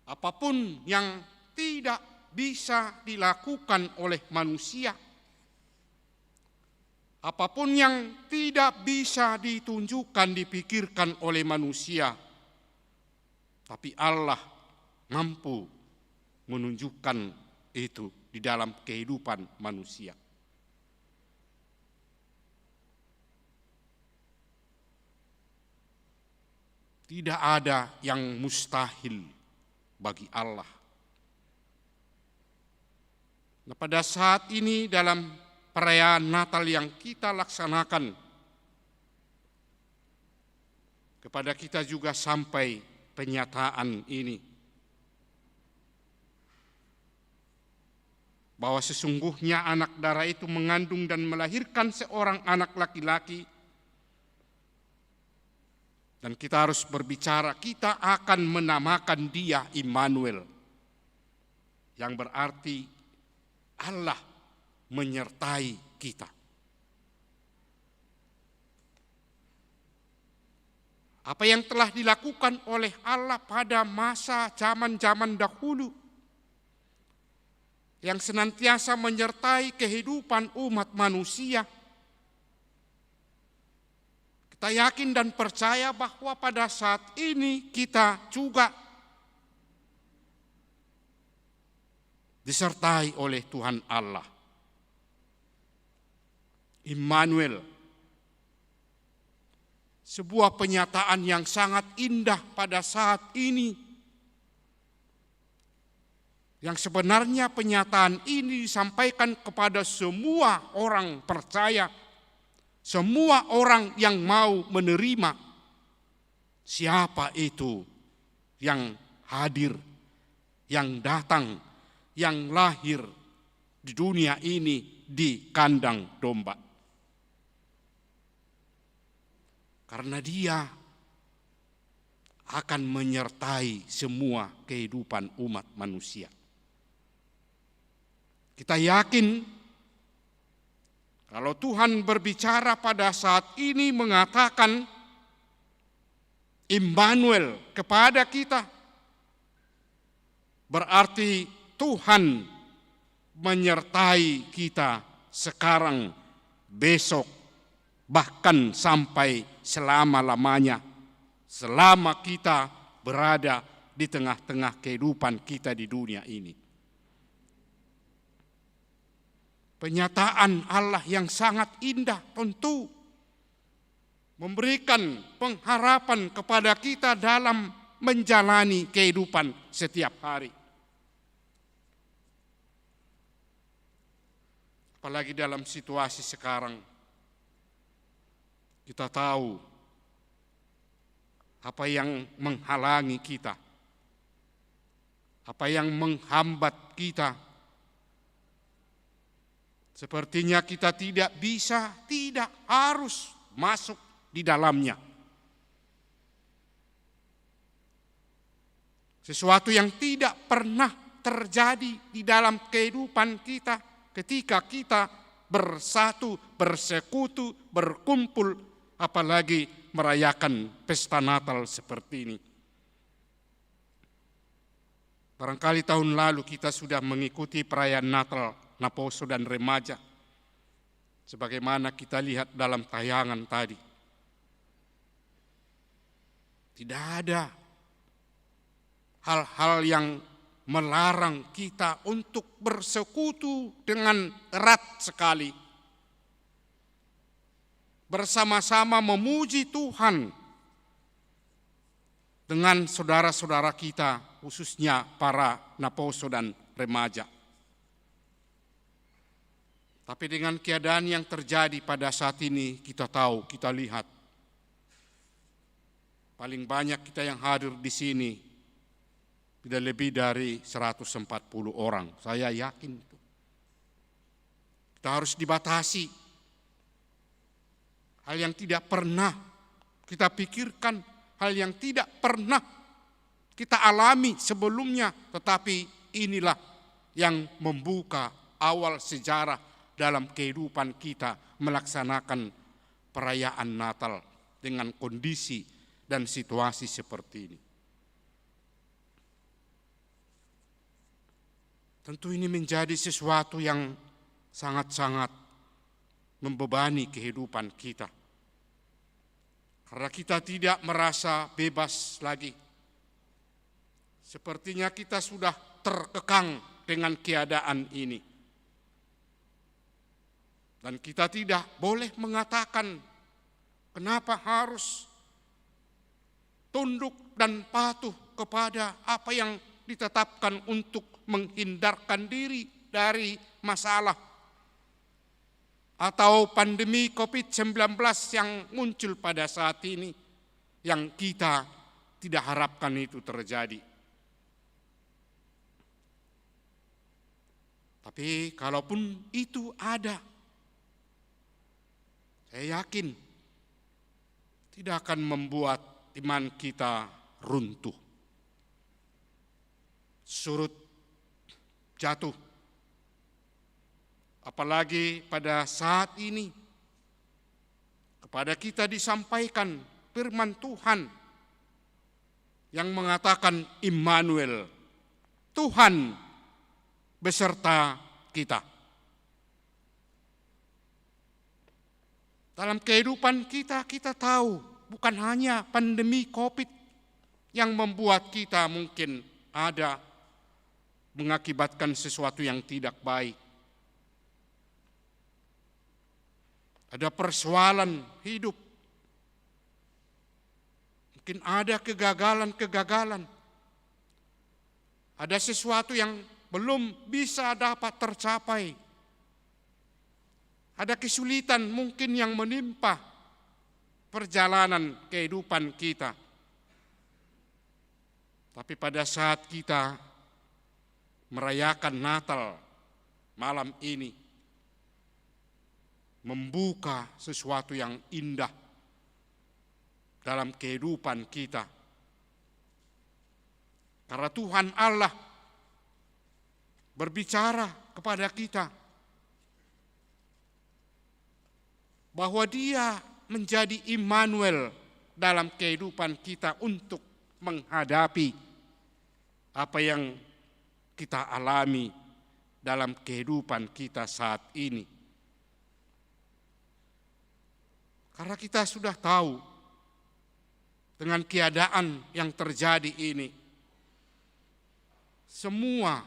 Apapun yang tidak bisa dilakukan oleh manusia, apapun yang tidak bisa ditunjukkan, dipikirkan oleh manusia, tapi Allah mampu menunjukkan itu di dalam kehidupan manusia. Tidak ada yang mustahil bagi Allah. Nah, pada saat ini dalam perayaan Natal yang kita laksanakan, kepada kita juga sampai penyataan ini, bahwa sesungguhnya anak darah itu mengandung dan melahirkan seorang anak laki-laki. Dan kita harus berbicara, kita akan menamakan dia Immanuel, yang berarti Allah menyertai kita. Apa yang telah dilakukan oleh Allah pada masa zaman-zaman dahulu, yang senantiasa menyertai kehidupan umat manusia, kita yakin dan percaya bahwa pada saat ini kita juga disertai oleh Tuhan Allah. Immanuel, sebuah penyataan yang sangat indah pada saat ini, yang sebenarnya penyataan ini disampaikan kepada semua orang percaya, semua orang yang mau menerima. Siapa itu yang hadir, yang datang, yang lahir di dunia ini di kandang domba? Karena dia akan menyertai semua kehidupan umat manusia. Kita yakin kalau Tuhan berbicara pada saat ini mengatakan Immanuel kepada kita, berarti Tuhan menyertai kita sekarang, besok, bahkan sampai selama-lamanya, selama kita berada di tengah-tengah kehidupan kita di dunia ini. Penyataan Allah yang sangat indah tentu memberikan pengharapan kepada kita dalam menjalani kehidupan setiap hari. Apalagi dalam situasi sekarang, kita tahu apa yang menghalangi kita, apa yang menghambat kita. Sepertinya kita tidak bisa, tidak harus masuk di dalamnya. Sesuatu yang tidak pernah terjadi di dalam kehidupan kita ketika kita bersatu, bersekutu, berkumpul, apalagi merayakan pesta Natal seperti ini. Barangkali tahun lalu kita sudah mengikuti perayaan Natal Naposo dan remaja, sebagaimana kita lihat dalam tayangan tadi. Tidak ada hal-hal yang melarang kita untuk bersekutu dengan erat sekali, bersama-sama memuji Tuhan dengan saudara-saudara kita, khususnya para Naposo dan remaja. Tapi dengan keadaan yang terjadi pada saat ini, kita tahu, kita lihat, paling banyak kita yang hadir di sini tidak lebih dari 140 orang. Saya yakin itu. Kita harus dibatasi. Hal yang tidak pernah kita pikirkan, hal yang tidak pernah kita alami sebelumnya. Tetapi inilah yang membuka awal sejarah dalam kehidupan kita melaksanakan perayaan Natal dengan kondisi dan situasi seperti ini. Tentu ini menjadi sesuatu yang sangat-sangat membebani kehidupan kita. Karena kita tidak merasa bebas lagi. Sepertinya kita sudah terkekang dengan keadaan ini. Dan kita tidak boleh mengatakan kenapa harus tunduk dan patuh kepada apa yang ditetapkan untuk menghindarkan diri dari masalah atau pandemi COVID-19 yang muncul pada saat ini, yang kita tidak harapkan itu terjadi. Tapi kalaupun itu ada, saya yakin tidak akan membuat iman kita runtuh, surut, jatuh. Apalagi pada saat ini kepada kita disampaikan firman Tuhan yang mengatakan Immanuel, Tuhan beserta kita. Dalam kehidupan kita, kita tahu bukan hanya pandemi COVID yang membuat kita mungkin ada mengakibatkan sesuatu yang tidak baik. Ada persoalan hidup. Mungkin ada kegagalan-kegagalan. Ada sesuatu yang belum bisa dapat tercapai. Ada kesulitan mungkin yang menimpa perjalanan kehidupan kita. Tapi pada saat kita merayakan Natal malam ini, membuka sesuatu yang indah dalam kehidupan kita. Karena Tuhan Allah berbicara kepada kita bahwa Dia menjadi Immanuel dalam kehidupan kita untuk menghadapi apa yang kita alami dalam kehidupan kita saat ini. Karena kita sudah tahu dengan keadaan yang terjadi ini, semua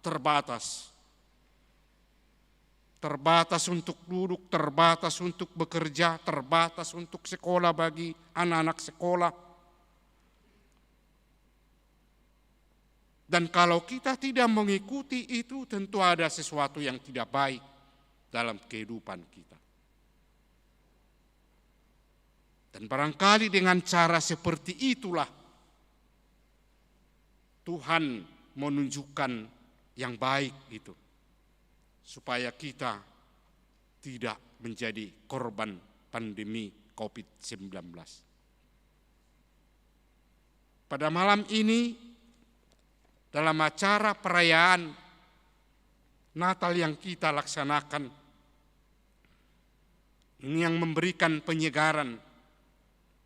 terbatas. Terbatas untuk duduk, terbatas untuk bekerja, terbatas untuk sekolah bagi anak-anak sekolah. Dan kalau kita tidak mengikuti itu, tentu ada sesuatu yang tidak baik dalam kehidupan kita. Dan barangkali dengan cara seperti itulah Tuhan menunjukkan yang baik itu, supaya kita tidak menjadi korban pandemi COVID-19. Pada malam ini, dalam acara perayaan Natal yang kita laksanakan, ini yang memberikan penyegaran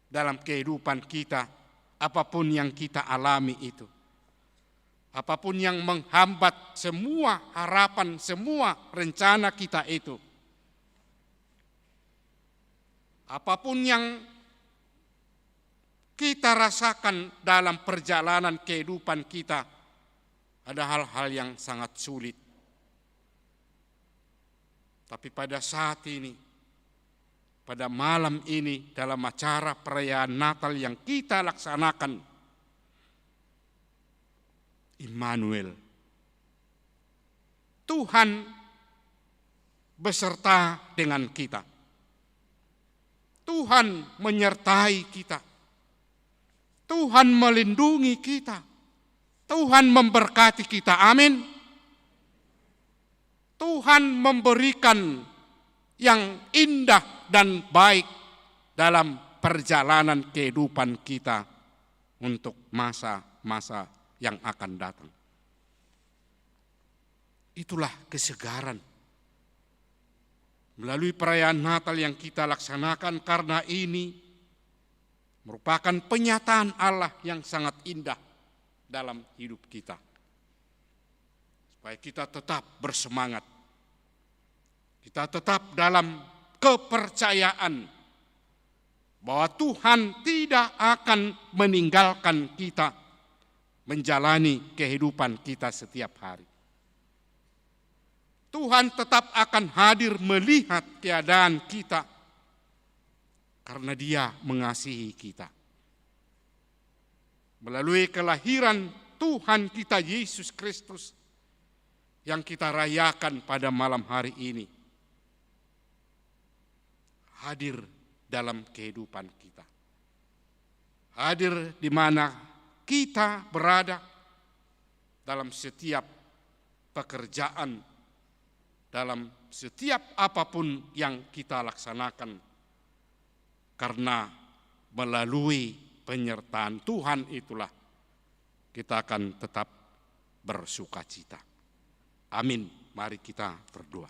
dalam kehidupan kita, apapun yang kita alami itu. Apapun yang menghambat semua harapan, semua rencana kita itu. Apapun yang kita rasakan dalam perjalanan kehidupan kita, ada hal-hal yang sangat sulit. Tapi pada saat ini, pada malam ini, dalam acara perayaan Natal yang kita laksanakan, Immanuel, Tuhan beserta dengan kita. Tuhan menyertai kita. Tuhan melindungi kita. Tuhan memberkati kita. Amin. Tuhan memberikan yang indah dan baik dalam perjalanan kehidupan kita untuk masa-masa yang akan datang. Itulah kesegaran melalui perayaan Natal yang kita laksanakan, karena ini merupakan penyataan Allah yang sangat indah dalam hidup kita. Supaya kita tetap bersemangat. Kita tetap dalam kepercayaan bahwa Tuhan tidak akan meninggalkan kita menjalani kehidupan kita setiap hari. Tuhan tetap akan hadir melihat keadaan kita karena Dia mengasihi kita. Melalui kelahiran Tuhan kita Yesus Kristus yang kita rayakan pada malam hari ini, hadir dalam kehidupan kita. Hadir di mana kita berada, dalam setiap pekerjaan, dalam setiap apapun yang kita laksanakan. Karena melalui penyertaan Tuhan itulah kita akan tetap bersukacita. Amin. Mari kita berdoa.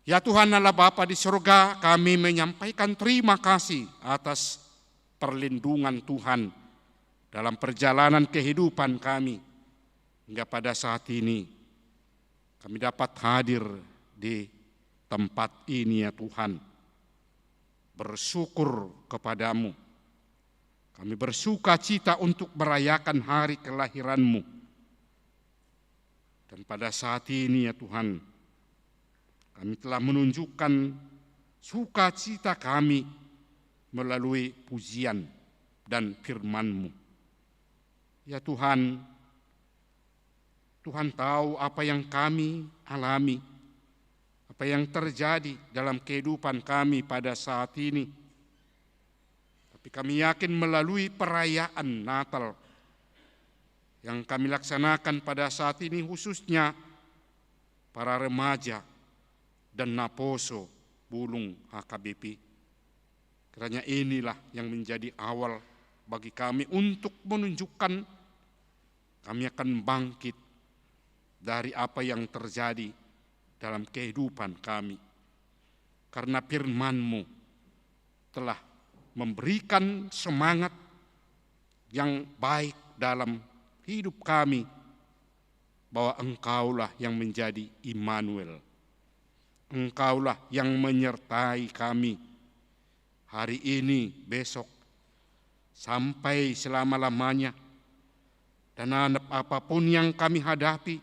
Ya Tuhan Allah Bapa di surga, kami menyampaikan terima kasih atas perlindungan Tuhan dalam perjalanan kehidupan kami, hingga pada saat ini kami dapat hadir di tempat ini ya Tuhan, bersyukur kepadamu. Kami bersuka cita untuk merayakan hari kelahiran-Mu. Dan pada saat ini ya Tuhan, kami telah menunjukkan sukacita kami melalui pujian dan firman-Mu. Ya Tuhan, Tuhan tahu apa yang kami alami, apa yang terjadi dalam kehidupan kami pada saat ini. Tapi kami yakin melalui perayaan Natal yang kami laksanakan pada saat ini, khususnya para remaja dan Naposo Bulung HKBP, kiranya inilah yang menjadi awal bagi kami untuk menunjukkan kami akan bangkit dari apa yang terjadi dalam kehidupan kami. Karena firman-Mu telah memberikan semangat yang baik dalam hidup kami, bahwa Engkaulah yang menjadi Immanuel. Engkaulah yang menyertai kami hari ini, besok, sampai selama-lamanya. dan apapun yang kami hadapi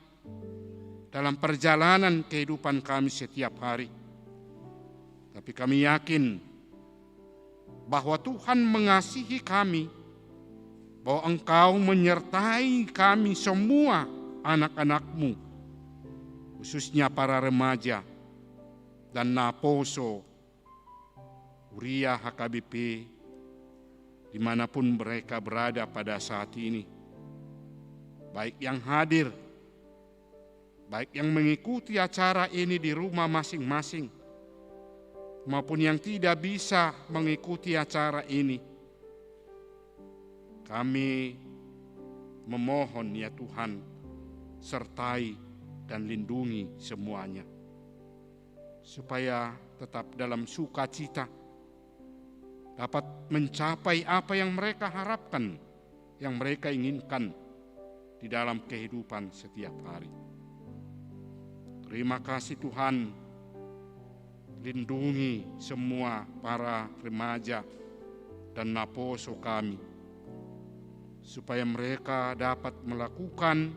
dalam perjalanan kehidupan kami setiap hari. Tapi kami yakin bahwa Tuhan mengasihi kami, bahwa Engkau menyertai kami semua anak-anak-Mu, khususnya para remaja dan Naposo, Uria HKBP, dimanapun mereka berada pada saat ini. Baik yang hadir, baik yang mengikuti acara ini di rumah masing-masing, maupun yang tidak bisa mengikuti acara ini. Kami memohon ya Tuhan, sertai dan lindungi semuanya, supaya tetap dalam sukacita, dapat mencapai apa yang mereka harapkan, yang mereka inginkan di dalam kehidupan setiap hari. Terima kasih Tuhan, lindungi semua para remaja dan Naposo kami, supaya mereka dapat melakukan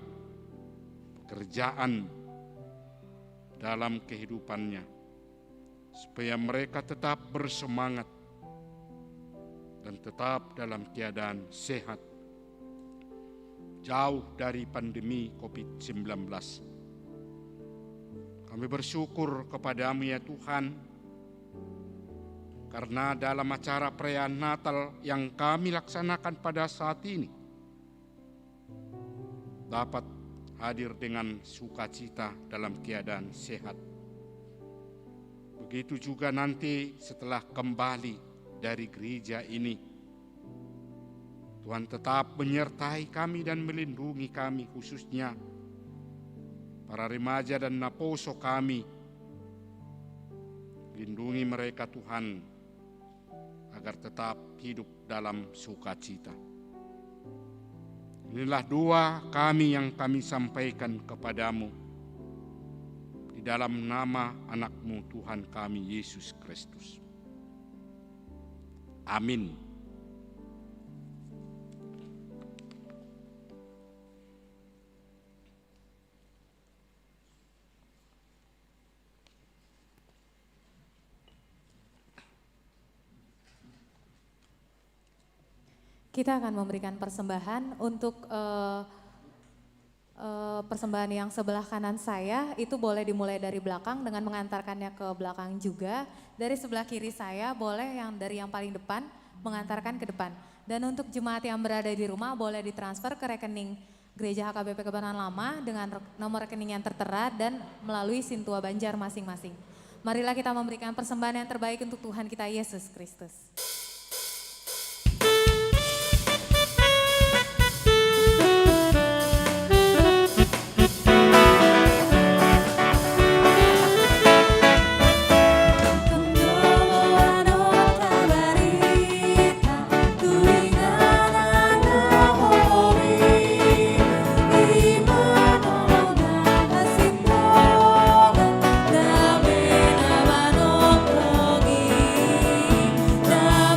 pekerjaan dalam kehidupannya, supaya mereka tetap bersemangat dan tetap dalam keadaan sehat, jauh dari pandemi COVID-19. Kami bersyukur kepadamu ya Tuhan, karena dalam acara perayaan Natal yang kami laksanakan pada saat ini, dapat hadir dengan sukacita dalam keadaan sehat. Begitu juga nanti setelah kembali dari gereja ini, Tuhan tetap menyertai kami dan melindungi kami, khususnya para remaja dan Naposo kami. Lindungi mereka Tuhan, agar tetap hidup dalam sukacita. Inilah doa kami yang kami sampaikan kepadamu, di dalam nama anak-Mu Tuhan kami Yesus Kristus. Amin. Kita akan memberikan persembahan untuk persembahan yang sebelah kanan saya, itu boleh dimulai dari belakang dengan mengantarkannya ke belakang juga. Dari sebelah kiri saya boleh yang dari yang paling depan mengantarkan ke depan. Dan untuk jemaat yang berada di rumah boleh ditransfer ke rekening Gereja HKBP Kebayoran Lama dengan nomor rekening yang tertera dan melalui Sintua Banjar masing-masing. Marilah kita memberikan persembahan yang terbaik untuk Tuhan kita Yesus Kristus. Nah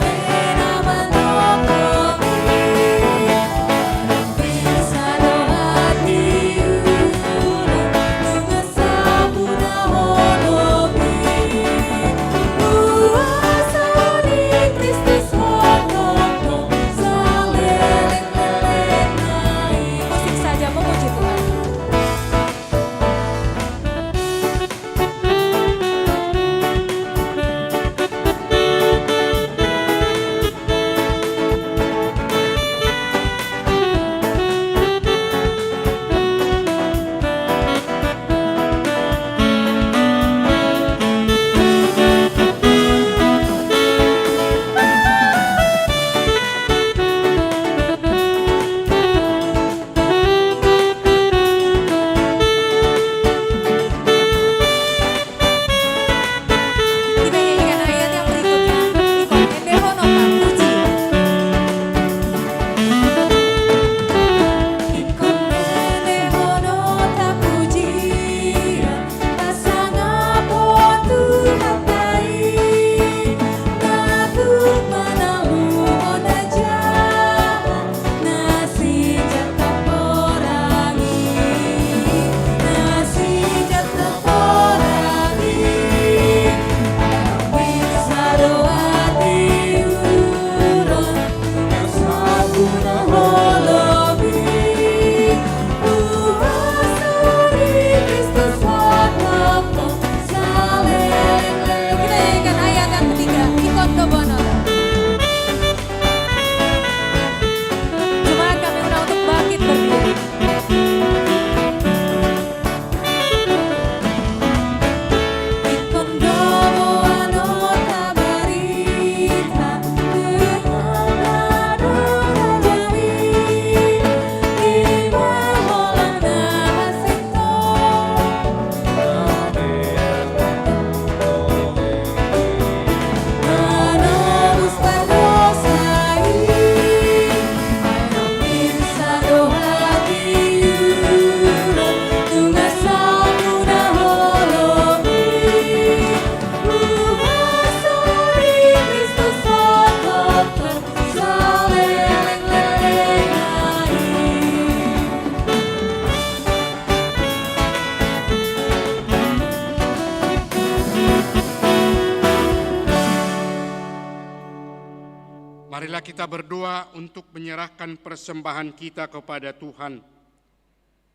Marilah kita berdoa untuk menyerahkan persembahan kita kepada Tuhan.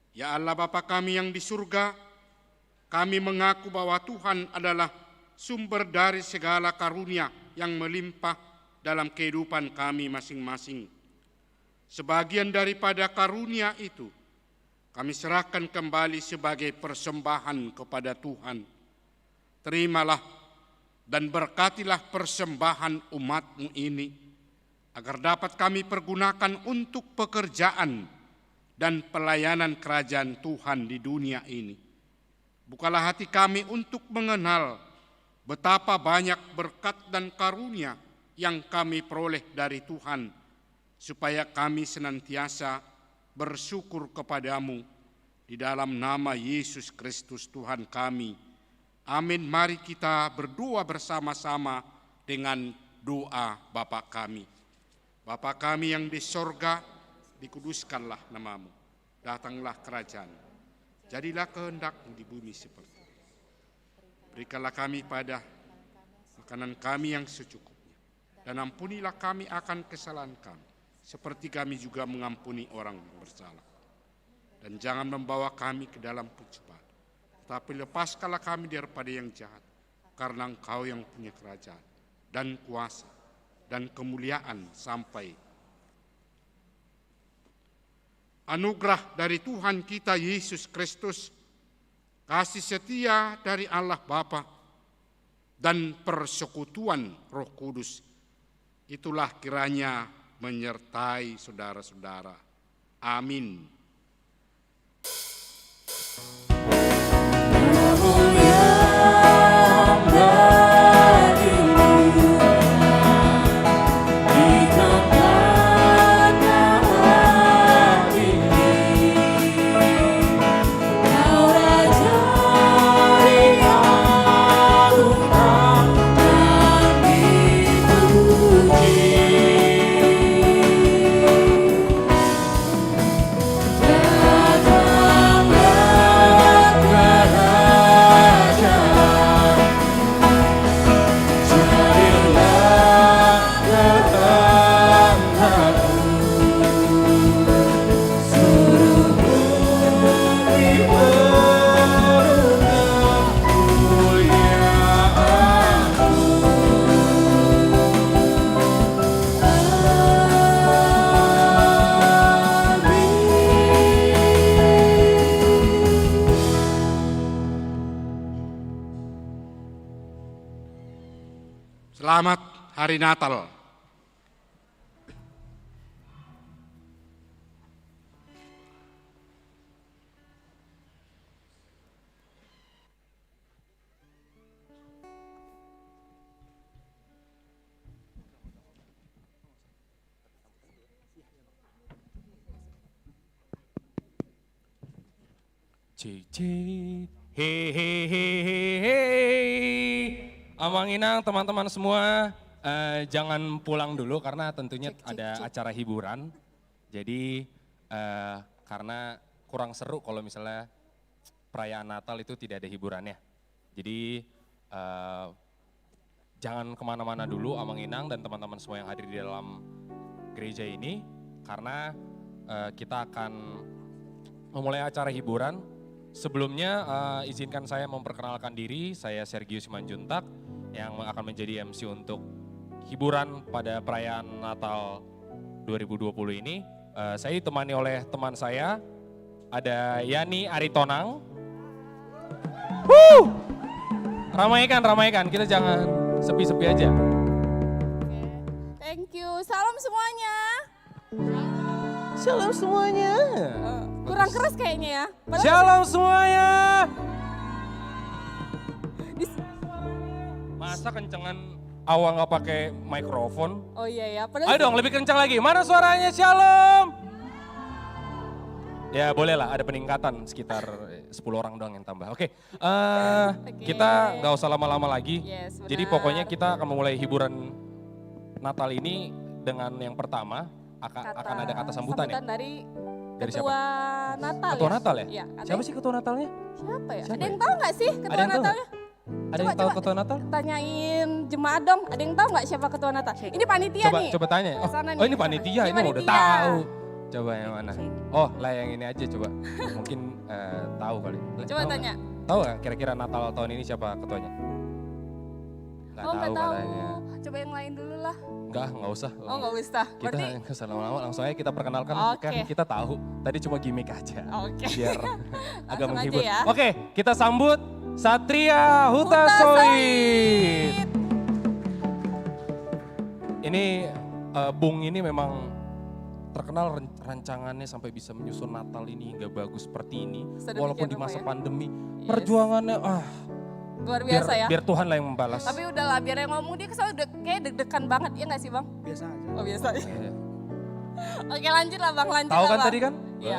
Ya Allah Bapa kami yang di surga, kami mengaku bahwa Tuhan adalah sumber dari segala karunia yang melimpah dalam kehidupan kami masing-masing. Sebagian daripada karunia itu, kami serahkan kembali sebagai persembahan kepada Tuhan. Terimalah dan berkatilah persembahan umat-Mu ini, agar dapat kami pergunakan untuk pekerjaan dan pelayanan kerajaan Tuhan di dunia ini. Bukalah hati kami untuk mengenal betapa banyak berkat dan karunia yang kami peroleh dari Tuhan, supaya kami senantiasa bersyukur kepadamu di dalam nama Yesus Kristus Tuhan kami. Amin. Mari kita berdoa bersama-sama dengan doa Bapa kami. Bapa kami yang di sorga, dikuduskanlah namamu. Datanglah kerajaan. Jadilah kehendak-Mu di bumi seperti ini. Berikanlah kami pada makanan kami yang secukupnya. Dan ampunilah kami akan kesalahan kami, seperti kami juga mengampuni orang yang bersalah. Dan jangan membawa kami ke dalam pencobaan, tetapi lepaskanlah kami daripada yang jahat, karena Engkau yang punya kerajaan dan kuasa dan kemuliaan sampai. Anugerah dari Tuhan kita Yesus Kristus, kasih setia dari Allah Bapa, dan persekutuan Roh Kudus, itulah kiranya menyertai saudara-saudara. Amin. Selamat Hari Natal. Cici, hehehehe. Amang Inang, teman-teman semua, jangan pulang dulu karena tentunya ada acara hiburan. Jadi karena kurang seru kalau misalnya perayaan Natal itu tidak ada hiburannya. Jadi jangan kemana-mana dulu Amang Inang dan teman-teman semua yang hadir di dalam gereja ini, karena kita akan memulai acara hiburan. Sebelumnya izinkan saya memperkenalkan diri, saya Sergius Simanjuntak yang akan menjadi MC untuk hiburan pada perayaan Natal 2020 ini. Saya ditemani oleh teman saya, ada Yani Aritonang. Ramaikan, kita jangan sepi-sepi aja. Thank you, salam semuanya. Shalom semuanya. Kurang keras kayaknya ya. Shalom semuanya. Masa kencengan awal nggak pakai mikrofon? Oh iya ya. Ayo dong lebih kencang lagi. Mana suaranya? Shalom. Ya boleh lah, ada peningkatan sekitar 10 orang doang yang tambah. Oke, kita nggak usah lama-lama lagi. Yes, jadi pokoknya kita akan memulai hiburan Natal ini dengan yang pertama akan ada kata sambutan ya. Dari siapa? Ketua Natal. Ketua Natal ya? Iya, Siapa sih Ketua Natalnya? Siapa ya? Siapa Ada yang ya? tahu nggak sih Ada Ketua yang tahu Natalnya? Ada yang tahu ketua Natal? Tanyain jemaat dong, ada yang tahu nggak siapa ketua Natal? Ini panitia nih. Coba tanya. Sana Oh nih. ini panitia, ini mah udah panitia. tahu. Coba yang mana? Oh lah yang ini aja coba. Mungkin tahu kali. Coba Tahu tanya. nggak? Tahu nggak kira-kira Natal tahun ini siapa ketuanya? Nggak tahu katanya. Coba yang lain dulu lah. Nggak usah. Oh nggak usah. Kita nggak usah lama-lama, langsung aja kita perkenalkan. Kan kita tahu. Tadi cuma gimmick aja. Oke. Biar agak Langsung menghibur. aja ya. Oke, kita sambut Satria Hutasoid. Ini Bung ini memang terkenal rancangannya sampai bisa menyusun Natal ini hingga bagus seperti ini. Walaupun di masa pandemi. Perjuangannya luar biasa ya. Biar Tuhan lah yang membalas. Tapi udahlah biar yang ngomong dia kesal udah kayak deg-degan banget ya nggak sih Bang? Biasa aja. Oh biasa ya. Oke lanjut lah Bang, lanjut Tahu lah kan Bang. tadi kan? Iya.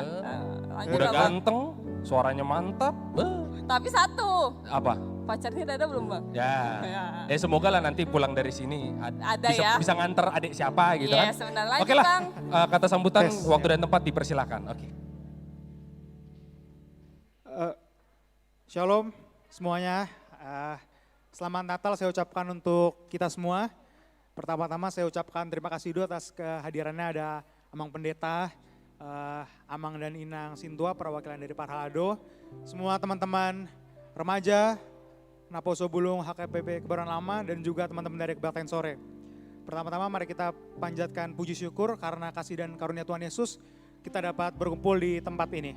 Lanjut Udah lah, Bang. ganteng, suaranya mantap. Tapi satu, Apa? pacarnya udah ada belum Bang? Ya. Semoga lah nanti pulang dari sini Ada bisa, ya. bisa nganter adik siapa gitu kan. Yes, benar. Lanjut Oke lah, Bang. kata sambutan waktu dan tempat dipersilakan. Oke. Shalom semuanya. Selamat Natal saya ucapkan untuk kita semua. Pertama-tama saya ucapkan terima kasih dulu atas kehadirannya ada Amang Pendeta, Amang dan Inang Sintua, perwakilan dari Parhalado. Semua teman-teman remaja, Naposo Bulung, HKPP Kebayoran Lama, dan juga teman-teman dari Kebaktian Sore. Pertama-tama mari kita panjatkan puji syukur karena kasih dan karunia Tuhan Yesus kita dapat berkumpul di tempat ini.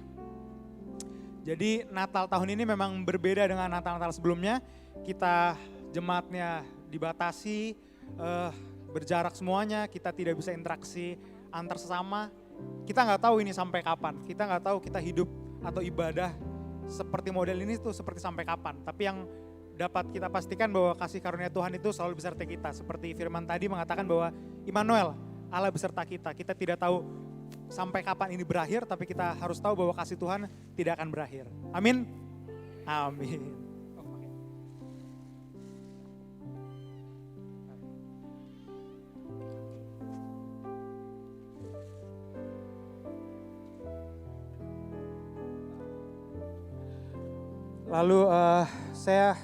Jadi Natal tahun ini memang berbeda dengan Natal-Natal sebelumnya. Kita jemaatnya dibatasi, berjarak semuanya, kita tidak bisa interaksi antar sesama. Kita nggak tahu ini sampai kapan, kita nggak tahu kita hidup atau ibadah seperti model ini tuh seperti sampai kapan. Tapi yang dapat kita pastikan bahwa kasih karunia Tuhan itu selalu beserta kita. Seperti firman tadi mengatakan bahwa Immanuel, Allah beserta kita. Kita tidak tahu sampai kapan ini berakhir, tapi kita harus tahu bahwa kasih Tuhan tidak akan berakhir. Amin. Amin. Lalu saya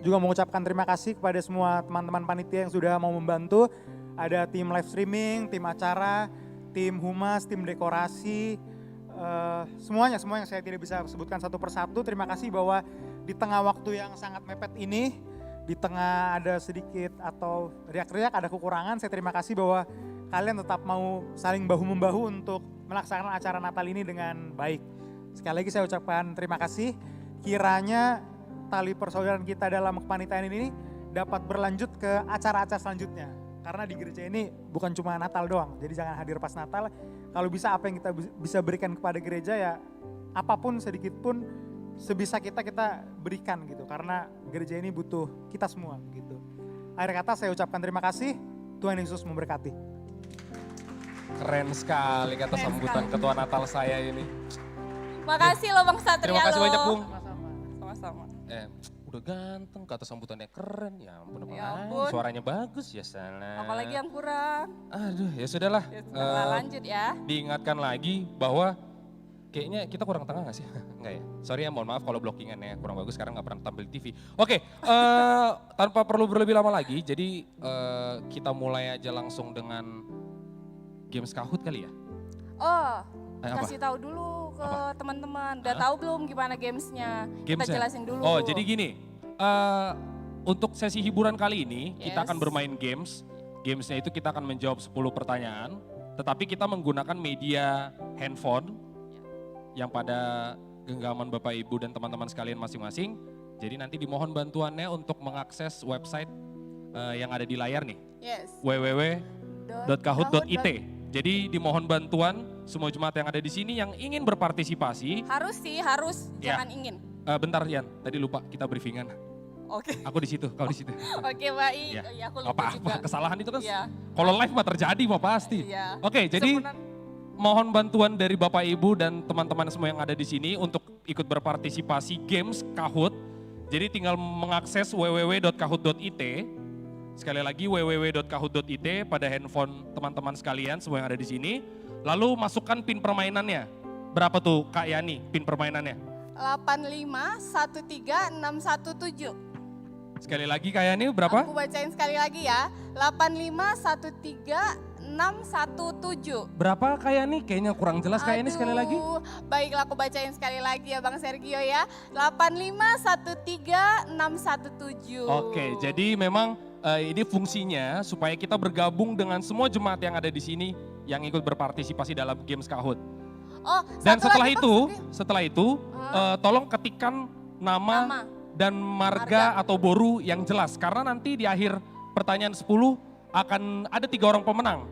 juga mengucapkan terima kasih kepada semua teman-teman panitia yang sudah mau membantu. Ada tim live streaming, tim acara, tim humas, tim dekorasi, semuanya saya tidak bisa sebutkan satu persatu. Terima kasih bahwa di tengah waktu yang sangat mepet ini, di tengah ada sedikit atau riak-riak, ada kekurangan, saya terima kasih bahwa kalian tetap mau saling bahu-membahu untuk melaksanakan acara Natal ini dengan baik. Sekali lagi saya ucapkan terima kasih. Kiranya tali persaudaraan kita dalam kepanitiaan ini dapat berlanjut ke acara-acara selanjutnya. Karena di gereja ini bukan cuma Natal doang, jadi jangan hadir pas Natal. Kalau bisa apa yang kita bisa berikan kepada gereja ya apapun sedikit pun sebisa kita berikan gitu. Karena gereja ini butuh kita semua gitu. Akhir kata saya ucapkan terima kasih, Tuhan Yesus memberkati. Keren sekali kata sambutan ketua Natal saya ini. Makasih loh Bang Satria. Terima kasih banyak Bung. Sama-sama. Udah ganteng, kata sambutannya keren, ya ampun, suaranya bagus ya salah. Apalagi yang kurang. Aduh ya sudahlah. Lanjut ya. Diingatkan lagi bahwa kayaknya kita kurang tengah gak sih? Enggak ya? Sorry ya, mohon maaf kalau blockingannya kurang bagus, sekarang gak pernah tampil di TV. Oke, tanpa perlu berlebih lama lagi, jadi kita mulai aja langsung dengan games Kahoot kali ya? Oh, apa? kasih tahu dulu ke teman-teman. Udah tahu belum gimana gamesnya? Kita jelasin dulu. Oh jadi gini, untuk sesi hiburan kali ini kita akan bermain games. Gamesnya itu kita akan menjawab 10 pertanyaan, tetapi kita menggunakan media handphone yang pada genggaman Bapak Ibu dan teman-teman sekalian masing-masing. Jadi nanti dimohon bantuannya untuk mengakses website yang ada di layar nih. Yes. www.kahoot.it. Jadi dimohon bantuan semua jemaat yang ada di sini yang ingin berpartisipasi. Harus sih, harus. Jangan ingin. Bentar Yan, tadi lupa kita briefingan. Oke. Aku di situ, kau di situ. Oke baik. Ya. Ya, aku lupa Apa-apa, juga. kesalahan itu kan Ya. kalau live mah terjadi mah pasti. Iya. Oke, jadi mohon bantuan dari Bapak Ibu dan teman-teman semua yang ada di sini untuk ikut berpartisipasi games Kahoot. Jadi tinggal mengakses www.kahoot.it. Sekali lagi www.kahoot.it pada handphone teman-teman sekalian semua yang ada di sini. Lalu masukkan pin permainannya. Berapa tuh Kak Yani pin permainannya? 8513617. Sekali lagi kayak ini berapa? Aku bacain sekali lagi ya. 8513617. Berapa kayak nih? Kayaknya kurang jelas kayak ini sekali lagi. Baiklah aku bacain sekali lagi ya Bang Sergio ya. 8513617. Oke, jadi memang ini fungsinya supaya kita bergabung dengan semua jemaat yang ada di sini yang ikut berpartisipasi dalam Games Kahoot. Oh, Dan satu lagi, setelah itu tolong ketikkan nama dan marga atau boru yang jelas. Karena nanti di akhir pertanyaan 10 akan ada 3 orang pemenang.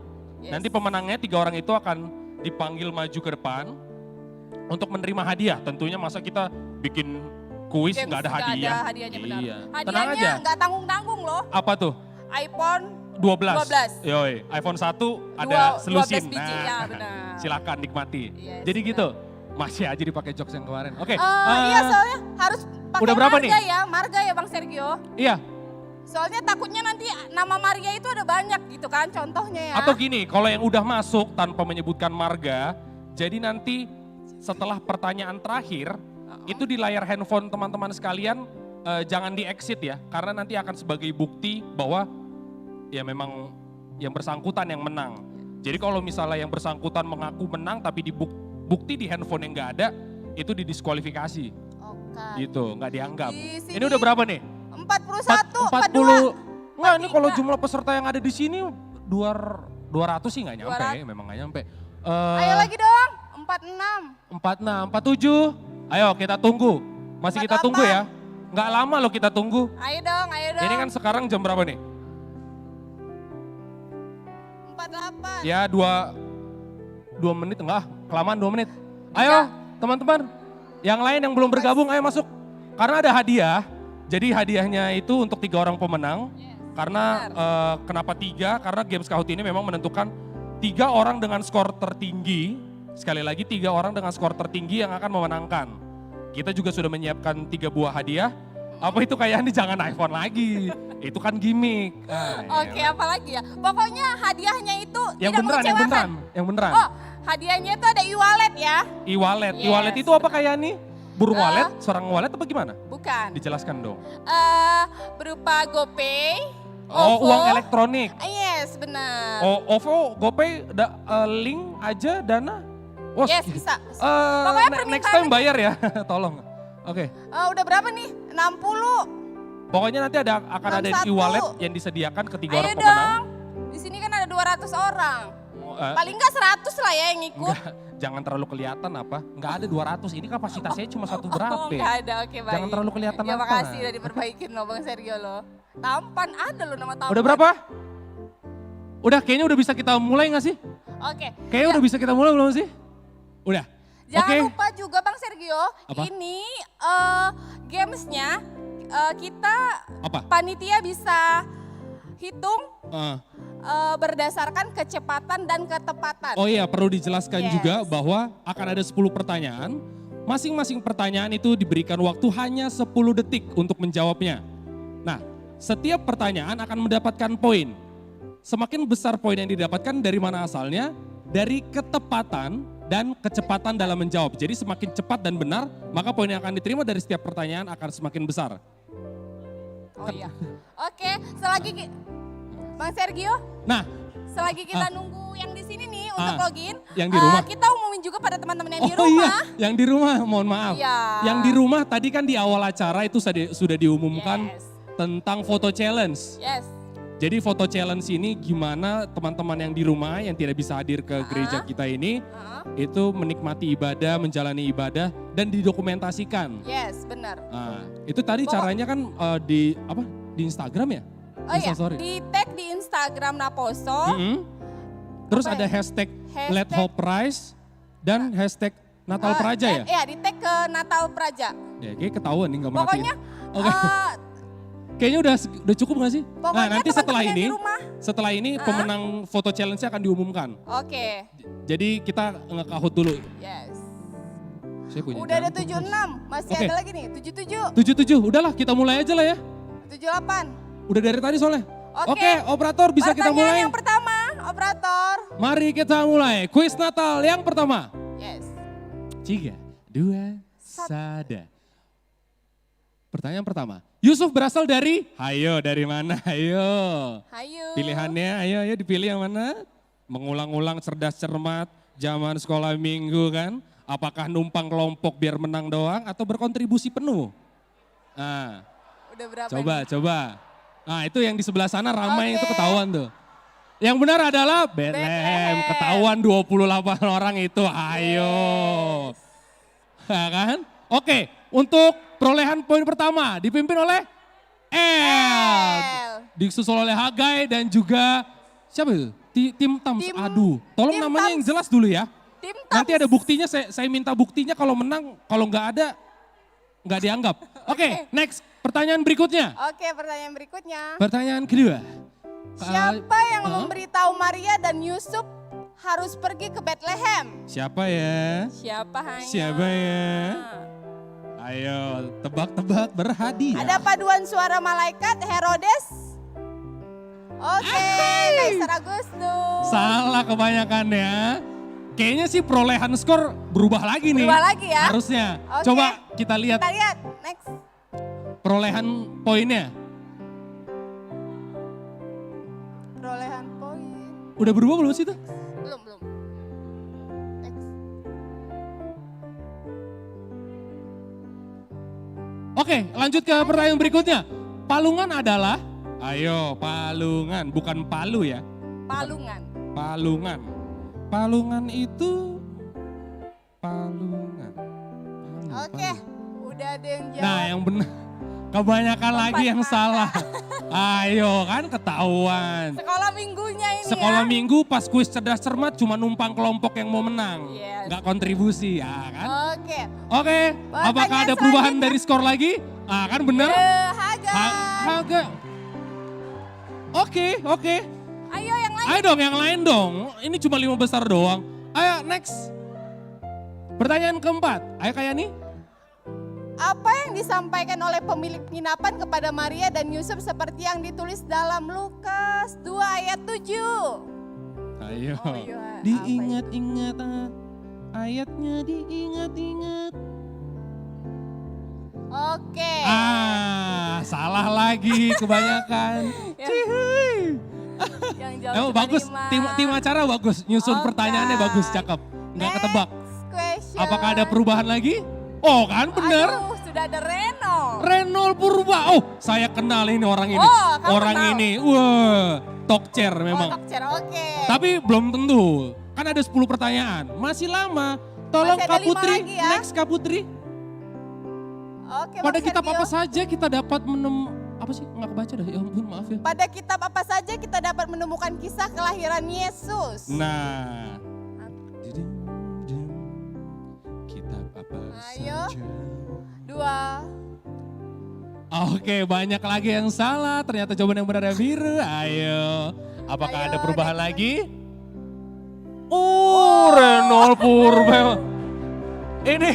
Nanti pemenangnya 3 orang itu akan dipanggil maju ke depan untuk menerima hadiah. Tentunya masa kita bikin kuis nggak ada hadiah. Ada hadiahnya benar. Iya. Tenang Hadiahnya aja. nggak tanggung-tanggung loh. Apa tuh? iPhone 12. Yoi, iPhone 1 ada 12 selusin. biji, ya benar. Silakan nikmati. Yes, Jadi gitu. Masih aja dipakai jokes yang kemarin. Oke. Iya soalnya harus pakai udah berapa marga nih? ya, marga ya Bang Sergio. Iya. Soalnya takutnya nanti nama Maria itu ada banyak gitu kan contohnya ya. Atau gini, kalau yang udah masuk tanpa menyebutkan marga, jadi nanti setelah pertanyaan terakhir, itu di layar handphone teman-teman sekalian jangan di exit ya, karena nanti akan sebagai bukti bahwa ya memang yang bersangkutan yang menang. Jadi kalau misalnya yang bersangkutan mengaku menang tapi bukti di handphone yang nggak ada, itu didiskualifikasi. Gitu, nggak dianggap. Ini udah berapa nih? 41, 40. Enggak, ini kalau jumlah peserta yang ada di sini 200 sih nggak nyampe, memang nggak nyampe. Ayo lagi dong, 46. 46, 47. Ayo kita tunggu. Masih kita tunggu ya. Nggak lama loh kita tunggu. Ayo dong, ayo dong. Ini kan sekarang jam berapa nih? 48. Ya 2 menit, enggak kelamaan 2 menit. Ayo teman-teman, yang lain yang belum bergabung ayo masuk. Karena ada hadiah, jadi hadiahnya itu untuk 3 orang pemenang. Karena kenapa 3? Karena Games Kahoot ini memang menentukan 3 orang dengan skor tertinggi. Sekali lagi 3 orang dengan skor tertinggi yang akan memenangkan. Kita juga sudah menyiapkan 3 buah hadiah. Apa itu kayak ini jangan iPhone lagi, itu kan gimmick. Oke, apa lagi ya? Pokoknya hadiahnya itu Yang tidak beneran, mengecewakan. yang beneran. Oh, hadiahnya itu ada e-wallet ya? E-wallet, Yes. e-wallet itu apa kayak nih? Burung wallet, seorang wallet apa gimana? Bukan. Dijelaskan dong. Berupa GoPay. Oh, uang elektronik. Yes, benar. Oh, OVO, GoPay, link aja, Dana. Oh, Yes, bisa. Pokoknya next time bayar ya, tolong. Oke. Udah berapa nih? 60. Pokoknya nanti akan ada 61. e-wallet yang disediakan ke 3 Ayo orang pemenang. dong. Di sini kan ada 200 orang. Eh, Paling enggak 100 lah ya yang ikut. Enggak, jangan terlalu kelihatan apa. Enggak ada 200, ini kapasitasnya cuma satu berapa. Oh, enggak ada, oke baik. Jangan terlalu kelihatan ya, apa. makasih udah diperbaikin loh Bang Sergio loh. Tampan ada loh nama tampan. Udah berapa? Udah, kayaknya udah bisa kita mulai gak sih? Oke. Kayaknya udah bisa kita mulai belum sih? Udah. Jangan Oke. lupa juga Bang Sergio, Apa? ini gamesnya kita Apa? panitia bisa hitung Eh, berdasarkan kecepatan dan ketepatan. Oh iya, perlu dijelaskan Yes. juga bahwa akan ada 10 pertanyaan. Masing-masing pertanyaan itu diberikan waktu hanya 10 detik untuk menjawabnya. Nah, setiap pertanyaan akan mendapatkan poin. Semakin besar poin yang didapatkan dari mana asalnya? Dari ketepatan dan kecepatan dalam menjawab. Jadi semakin cepat dan benar, maka poin yang akan diterima dari setiap pertanyaan akan semakin besar. Oh iya. Oke, selagi Bang Sergio, Nah, selagi kita nunggu yang di sini nih untuk login, yang di rumah. kita umumin juga pada teman-teman yang di Oh rumah. iya, yang di rumah, mohon maaf. Iya. Yang di rumah tadi kan di awal acara itu sudah diumumkan tentang foto challenge. Yes. Jadi foto challenge ini gimana teman-teman yang di rumah yang tidak bisa hadir ke gereja kita ini, itu menikmati ibadah, menjalani ibadah dan didokumentasikan. Yes, benar. Nah, itu tadi caranya kan di Instagram ya? Oh iya, Instastory. di tag di Instagram Naposo. Mm-mm. Terus ada hashtag Let Hope Rise dan hashtag Natal Praja ya? Iya, di tag ke Natal Praja. Ya, kayak ketahuan nih nggak merhatiin. Pokoknya Oke. Kayaknya udah cukup gak sih? Pokoknya Nah nanti setelah teman-teman yang ini, di rumah. setelah ini pemenang foto challenge-nya akan diumumkan. Oke. Jadi kita nge-Kahoot dulu. Yes. Saya punya Udah ada jantung. 76, masih Oke. ada lagi nih, 77, 77, udahlah kita mulai aja lah ya. 78. Udah dari tadi soalnya. Oke. Oke, operator bisa kita Pertanyaan mulai. yang pertama, operator. Mari kita mulai. Kuis Natal yang pertama. Yes. 3, 2, 1. Pertanyaan pertama. Yusuf berasal dari, ayo dari mana? Ayo. Hayu. Pilihannya, ayo dipilih yang mana? Mengulang-ulang cerdas cermat, zaman sekolah minggu kan? Apakah numpang kelompok biar menang doang atau berkontribusi penuh? Nah, Udah berapa coba. Nah itu yang di sebelah sana ramai itu ketahuan tuh. Yang benar adalah Bethlehem, ketahuan 28 orang itu, ayo. Ya kan? Oke, untuk perolehan poin pertama dipimpin oleh El. Disusul oleh Hagai dan juga siapa itu? Tim Tams. Aduh, tolong namanya yang jelas dulu ya. Nanti ada buktinya, saya minta buktinya kalau menang, kalau nggak ada, nggak dianggap. Oke, next, pertanyaan berikutnya. Oke, pertanyaan berikutnya. Pertanyaan kedua. Siapa yang memberitahu Maria dan Yusuf harus pergi ke Bethlehem? Siapa ya? Siapa ya? Ayo, tebak-tebak berhadiah. Ada paduan suara malaikat, Herodes. Oke, Kaisar Agustus. Salah kebanyakan ya. Kayaknya sih perolehan skor berubah lagi nih. Berubah lagi ya? Harusnya. Oke. Coba kita lihat. Kita lihat, next. Perolehan poinnya. Perolehan poin. Udah berubah belum sih itu? Belum. Next. Oke, lanjut ke pertanyaan berikutnya. Palungan adalah, ayo palungan, bukan palu ya. Palungan. Palungan itu, palungan. Oke, udah ada yang jawab. Nah yang benar, kebanyakan lagi yang salah. Ayo kan ketahuan. Sekolah minggunya ini Sekolah ya. minggu pas kuis cerdas cermat cuma numpang kelompok yang mau menang. Nggak kontribusi ya kan. Oke, apakah ada perubahan dari skor lagi? Ah kan benar. Haga. Oke. Ayo yang lain. Ayo dong yang lain dong. Ini cuma 5 besar doang. Ayo next. Pertanyaan keempat. Ayo kayak nih. Apa yang disampaikan oleh pemilik penginapan kepada Maria dan Yusuf seperti yang ditulis dalam Lukas 2 ayat 7? Ayo. Diingat-ingat ayatnya diingat-ingat. Oke. Salah lagi kebanyakan. Yang jawab Emang cuma bagus, 5. tim acara bagus, nyusun pertanyaannya bagus, cakep. Nggak ketebak. Apakah ada perubahan lagi? Oh kan bener. Aduh, sudah ada Reno. Renol Purba. Oh saya kenal ini orang ini. kamu Orang tahu. ini, wah talk chair memang. Oke. Tapi belum tentu, kan ada 10 pertanyaan. Masih lama. Tolong Masih ada Kak 5 Putri, lagi ya. next Kak Putri. Oke, Pada Bang kitab Sergio. apa saja kita dapat apa sih? Nggak kebaca dah, ya ampun maaf ya. Pada kitab apa saja kita dapat menemukan kisah kelahiran Yesus? Nah. Kitab apa Ayo. saja? 2. Oke, banyak lagi yang salah. Ternyata jawaban yang benar ada biru. Ayo. Apakah ada perubahan lagi? Renol Purba. Ini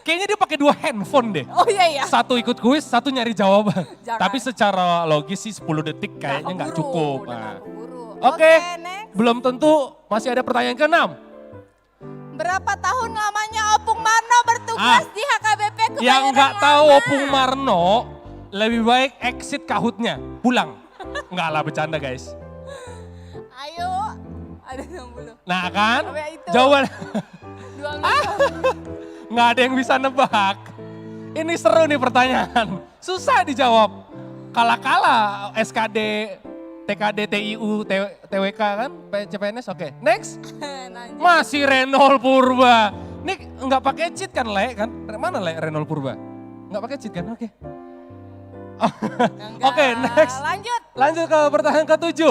kayaknya dia pakai 2 handphone deh. Oh iya. Satu ikut kuis, satu nyari jawaban. Jangan. Tapi secara logis sih 10 detik kayaknya nggak cukup. Nah. Oke, Oke, belum tentu masih ada pertanyaan ke-6. Berapa tahun lamanya Opung Marno bertugas di HKBP Kebayoran Yang nggak tahu Lama? Opung Marno, lebih baik exit kahutnya, pulang. Nggak lah, bercanda guys. Ayo, ada 60. Nah kan, Sampai itu. jawaban 2 menit. nggak ada yang bisa nebak. Ini seru nih pertanyaan, susah dijawab. Kala-kala SKD, TKD, TIU, TWK kan, CPNS, oke. Next, masih Renol Purba. Ini nggak pakai cheat kan Le? Kan? Mana Le Renol Purba? Nggak pakai cheat kan? Oke. Oke, next. Lanjut ke pertanyaan ke-7.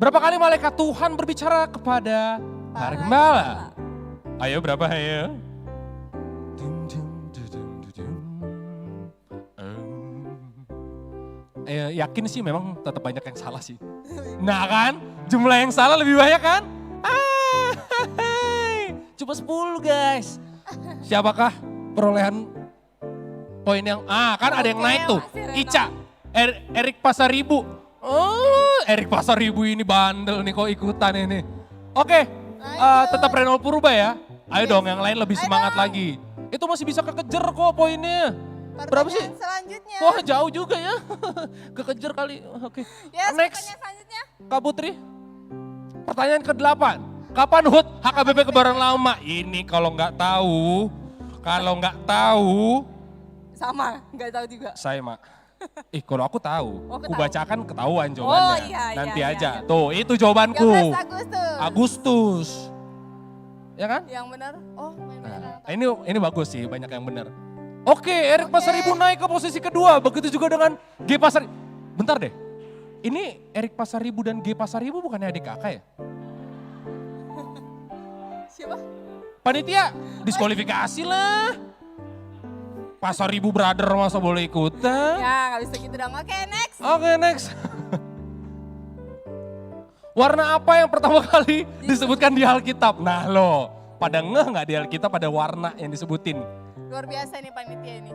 Berapa kali malaikat Tuhan berbicara kepada para gembala? Ayo berapa ayo? Yakin sih memang tetap banyak yang salah sih. Nah kan, jumlah yang salah lebih banyak kan? Cuma 10 guys. Siapakah perolehan poin yang, kan ada yang naik tuh. Ica, Erik Pasaribu. Oh, Erik Pasaribu ini bandel nih kok ikutan ini. Oke, tetap Renol Purba ya. Ayo dong yang lain lebih semangat lagi. Itu masih bisa kekejar kok poinnya. Berapa sih? Selanjutnya. Wah jauh juga ya. Kekejar kali. Oke. Yes, Next. pertanyaan selanjutnya. Kak Putri. Pertanyaan ke-8. Kapan HUT HKBP Kebayoran Lama? Ini kalau nggak tahu, Sama, nggak tahu juga. saya mak. Kalau aku tahu, Oh, aku bacakan ketahuan Oh jawabannya. iya, Nanti iya, aja. iya. Tuh, itu jawabanku. 13 Agustus. Agustus. Ya kan? Yang benar. Oh, Nah, ini bagus sih, banyak yang benar. Oke, Erik Pasaribu naik ke posisi kedua. Begitu juga dengan G Pasaribu. Bentar deh. Ini Erik Pasaribu dan G Pasaribu bukannya adik kakak ya? Siapa? Panitia, diskualifikasi lah. Pasaribu brother masa boleh ikutan? Ya, nggak bisa gitu dong. Oke, next. Oke, next. Warna apa yang pertama kali disebutkan di Alkitab? Nah lo, pada ngeh nggak di Alkitab pada warna yang disebutin? Luar biasa nih panitia ini.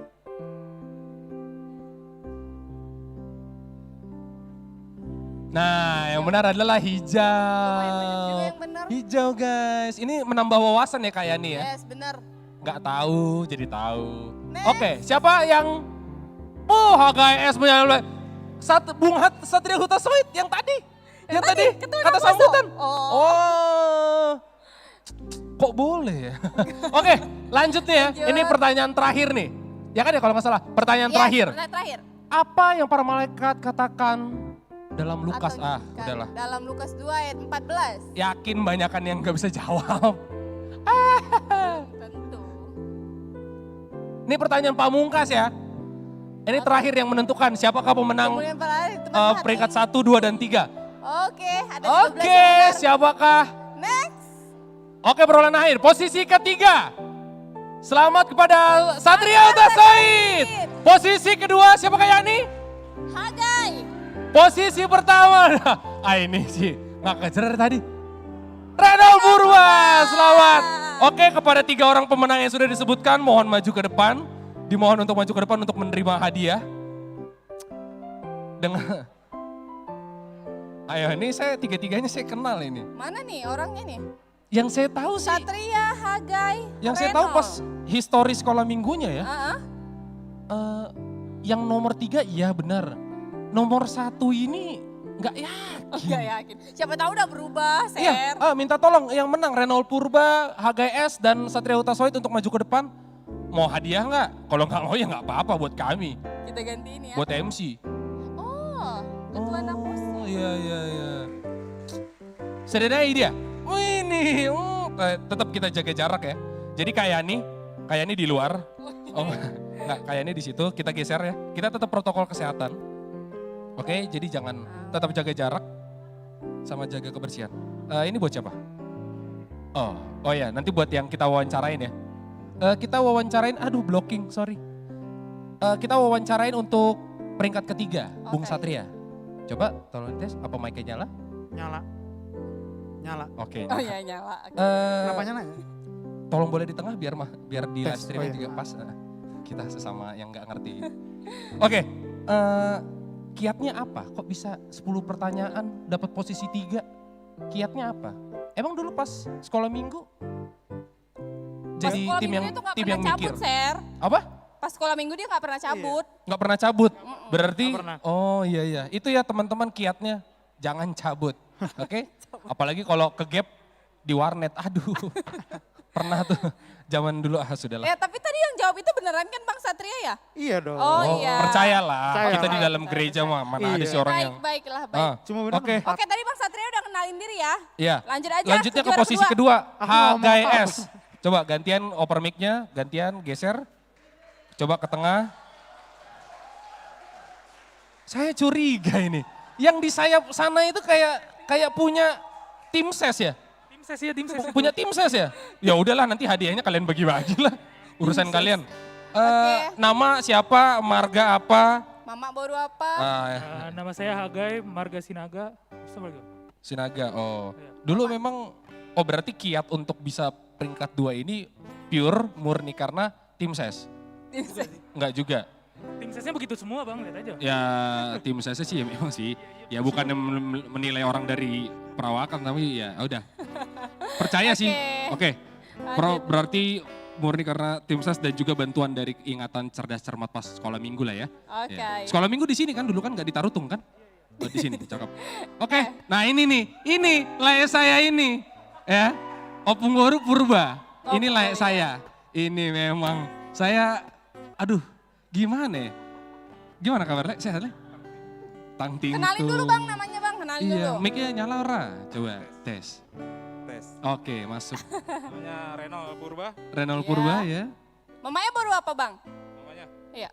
Nah, yang benar adalah hijau. Hijau guys, ini menambah wawasan ya kayak nih ya. Yes, benar. Nggak tahu, jadi tahu. Oke, siapa yang HGS menyalahi Bung Satria Huta Soit yang tadi? Yang tadi kata sambutan. Oh. Kok boleh ya? Oke, lanjut nih ya. Ini pertanyaan terakhir nih. Ya kan ya kalau nggak salah, pertanyaan terakhir. Pertanyaan terakhir. Apa yang para malaikat katakan dalam Lukas? Udahlah. Dalam Lukas 2 ayat 14. Yakin banyakan yang nggak bisa jawab. Tentu. Ini pertanyaan pamungkas ya. Ini terakhir yang menentukan siapakah pemenang peringkat 1, 2, dan 3. Oke, ada 13 Oke, yang benar. siapakah? Next. Oke, perolehan akhir. Posisi ketiga. Selamat kepada Satria Huta Soit. Posisi kedua siapakah Yani? Hagai. Posisi pertama. Ini sih nggak kejar dari tadi. Renold Purba, selamat. Oke, kepada 3 orang pemenang yang sudah disebutkan, mohon maju ke depan. Dimohon untuk maju ke depan untuk menerima hadiah. Dengan ayo, ini saya tiga-tiganya saya kenal ini. Mana nih orangnya nih? Yang saya tahu sih, Satria, Hagai, yang saya tahu pas histori sekolah minggunya ya. Yang nomor 3 iya benar. Nomor 1 ini nggak yakin. Nggak yakin. Siapa tahu udah berubah, Ser. Iya, minta tolong yang menang Renold Purba, HGS dan Satria Huta Soit untuk maju ke depan. Mau hadiah nggak? Kalau nggak mau ya nggak apa-apa buat kami. Kita gantiin ya. Buat MC. Oh, ketua Napos. Iya. Sedang dia. Oh ini, tetap kita jaga jarak ya. Jadi kayak nih di luar. Oh nggak, kayak nih di situ. Kita geser ya. Kita tetap protokol kesehatan. Oke, jadi jangan tetap jaga jarak sama jaga kebersihan. Ini buat siapa? Oh ya, nanti buat yang kita wawancarain ya. Kita wawancarain, blocking, sorry. Kita wawancarain untuk peringkat ketiga, Bung Satria. Coba tolong tes, apa mic-nya nyala? Nyala. Oke. Oh iya nyala. Kenapa nyala ya? Tolong boleh di tengah biar di live Tes, streaming iya. juga pas. Kita sesama yang nggak ngerti. Oke, kiatnya apa? Kok bisa 10 pertanyaan dapat posisi 3? Kiatnya apa? Emang dulu pas sekolah minggu jadi Pas tim sekolah yang minggu itu nggak tim pernah yang mikir. cabut, Ser. Apa? Pas sekolah minggu dia nggak pernah cabut. Nggak pernah cabut. Berarti Nggak pernah. oh iya. Itu ya teman-teman kiatnya jangan cabut. Oke? Apalagi kalau ke gap di warnet. Aduh. Pernah tuh zaman dulu sudahlah. Ya tapi tadi yang jawab itu beneran kan Bang Satria ya? Iya dong. Oh iya. Percayalah. Percaya. Kita di dalam gereja mana ada sih orang yang Baiklah, baik. Cuma benar. Oke. Oke tadi Bang Satria udah kenalin diri ya. Iya. Lanjut aja. Lanjutnya ke juara posisi kedua. Aku nggak mau HGS. Coba gantian oper mic-nya, gantian geser. Coba ke tengah. Saya curiga ini. Yang di sayap sana itu kayak punya tim ses ya? Tim ses. Punya tim ses ya? Ya udahlah nanti hadiahnya kalian bagi-bagi lah. Urusan kalian. Nama siapa, marga apa? Mama baru apa? Nama saya Hagai, marga Sinaga. Sinaga, oh. Dulu memang, berarti kiat untuk bisa peringkat 2 ini pure, murni karena tim ses? Enggak juga? Tim sesnya begitu semua Bang, lihat aja. Ya tim sesnya sih ya memang sih. Ya bukan menilai orang dari perawakan tapi ya udah. Percaya sih. Oke. Berarti murni karena tim ses dan juga bantuan dari ingatan cerdas cermat pas sekolah minggu lah ya. Oke. Ya. Sekolah minggu di sini kan dulu kan nggak di Tarutung kan? Oh, di sini, cakep. Oke, nah ini nih, ini layak saya ini ya. Opung Guru Purba, ini layak saya. Ini memang saya, aduh gimana ya? Gimana kabar Le? Sehat Le? Tang ting Kenalin dulu Bang namanya Bang, kenalin dulu. Iya, mic-nya nyala ora? Coba tes. Tes. Oke, masuk. Namanya Renol Purba. Renol Purba ya. Mamanya baru apa Bang? Namanya? Iya.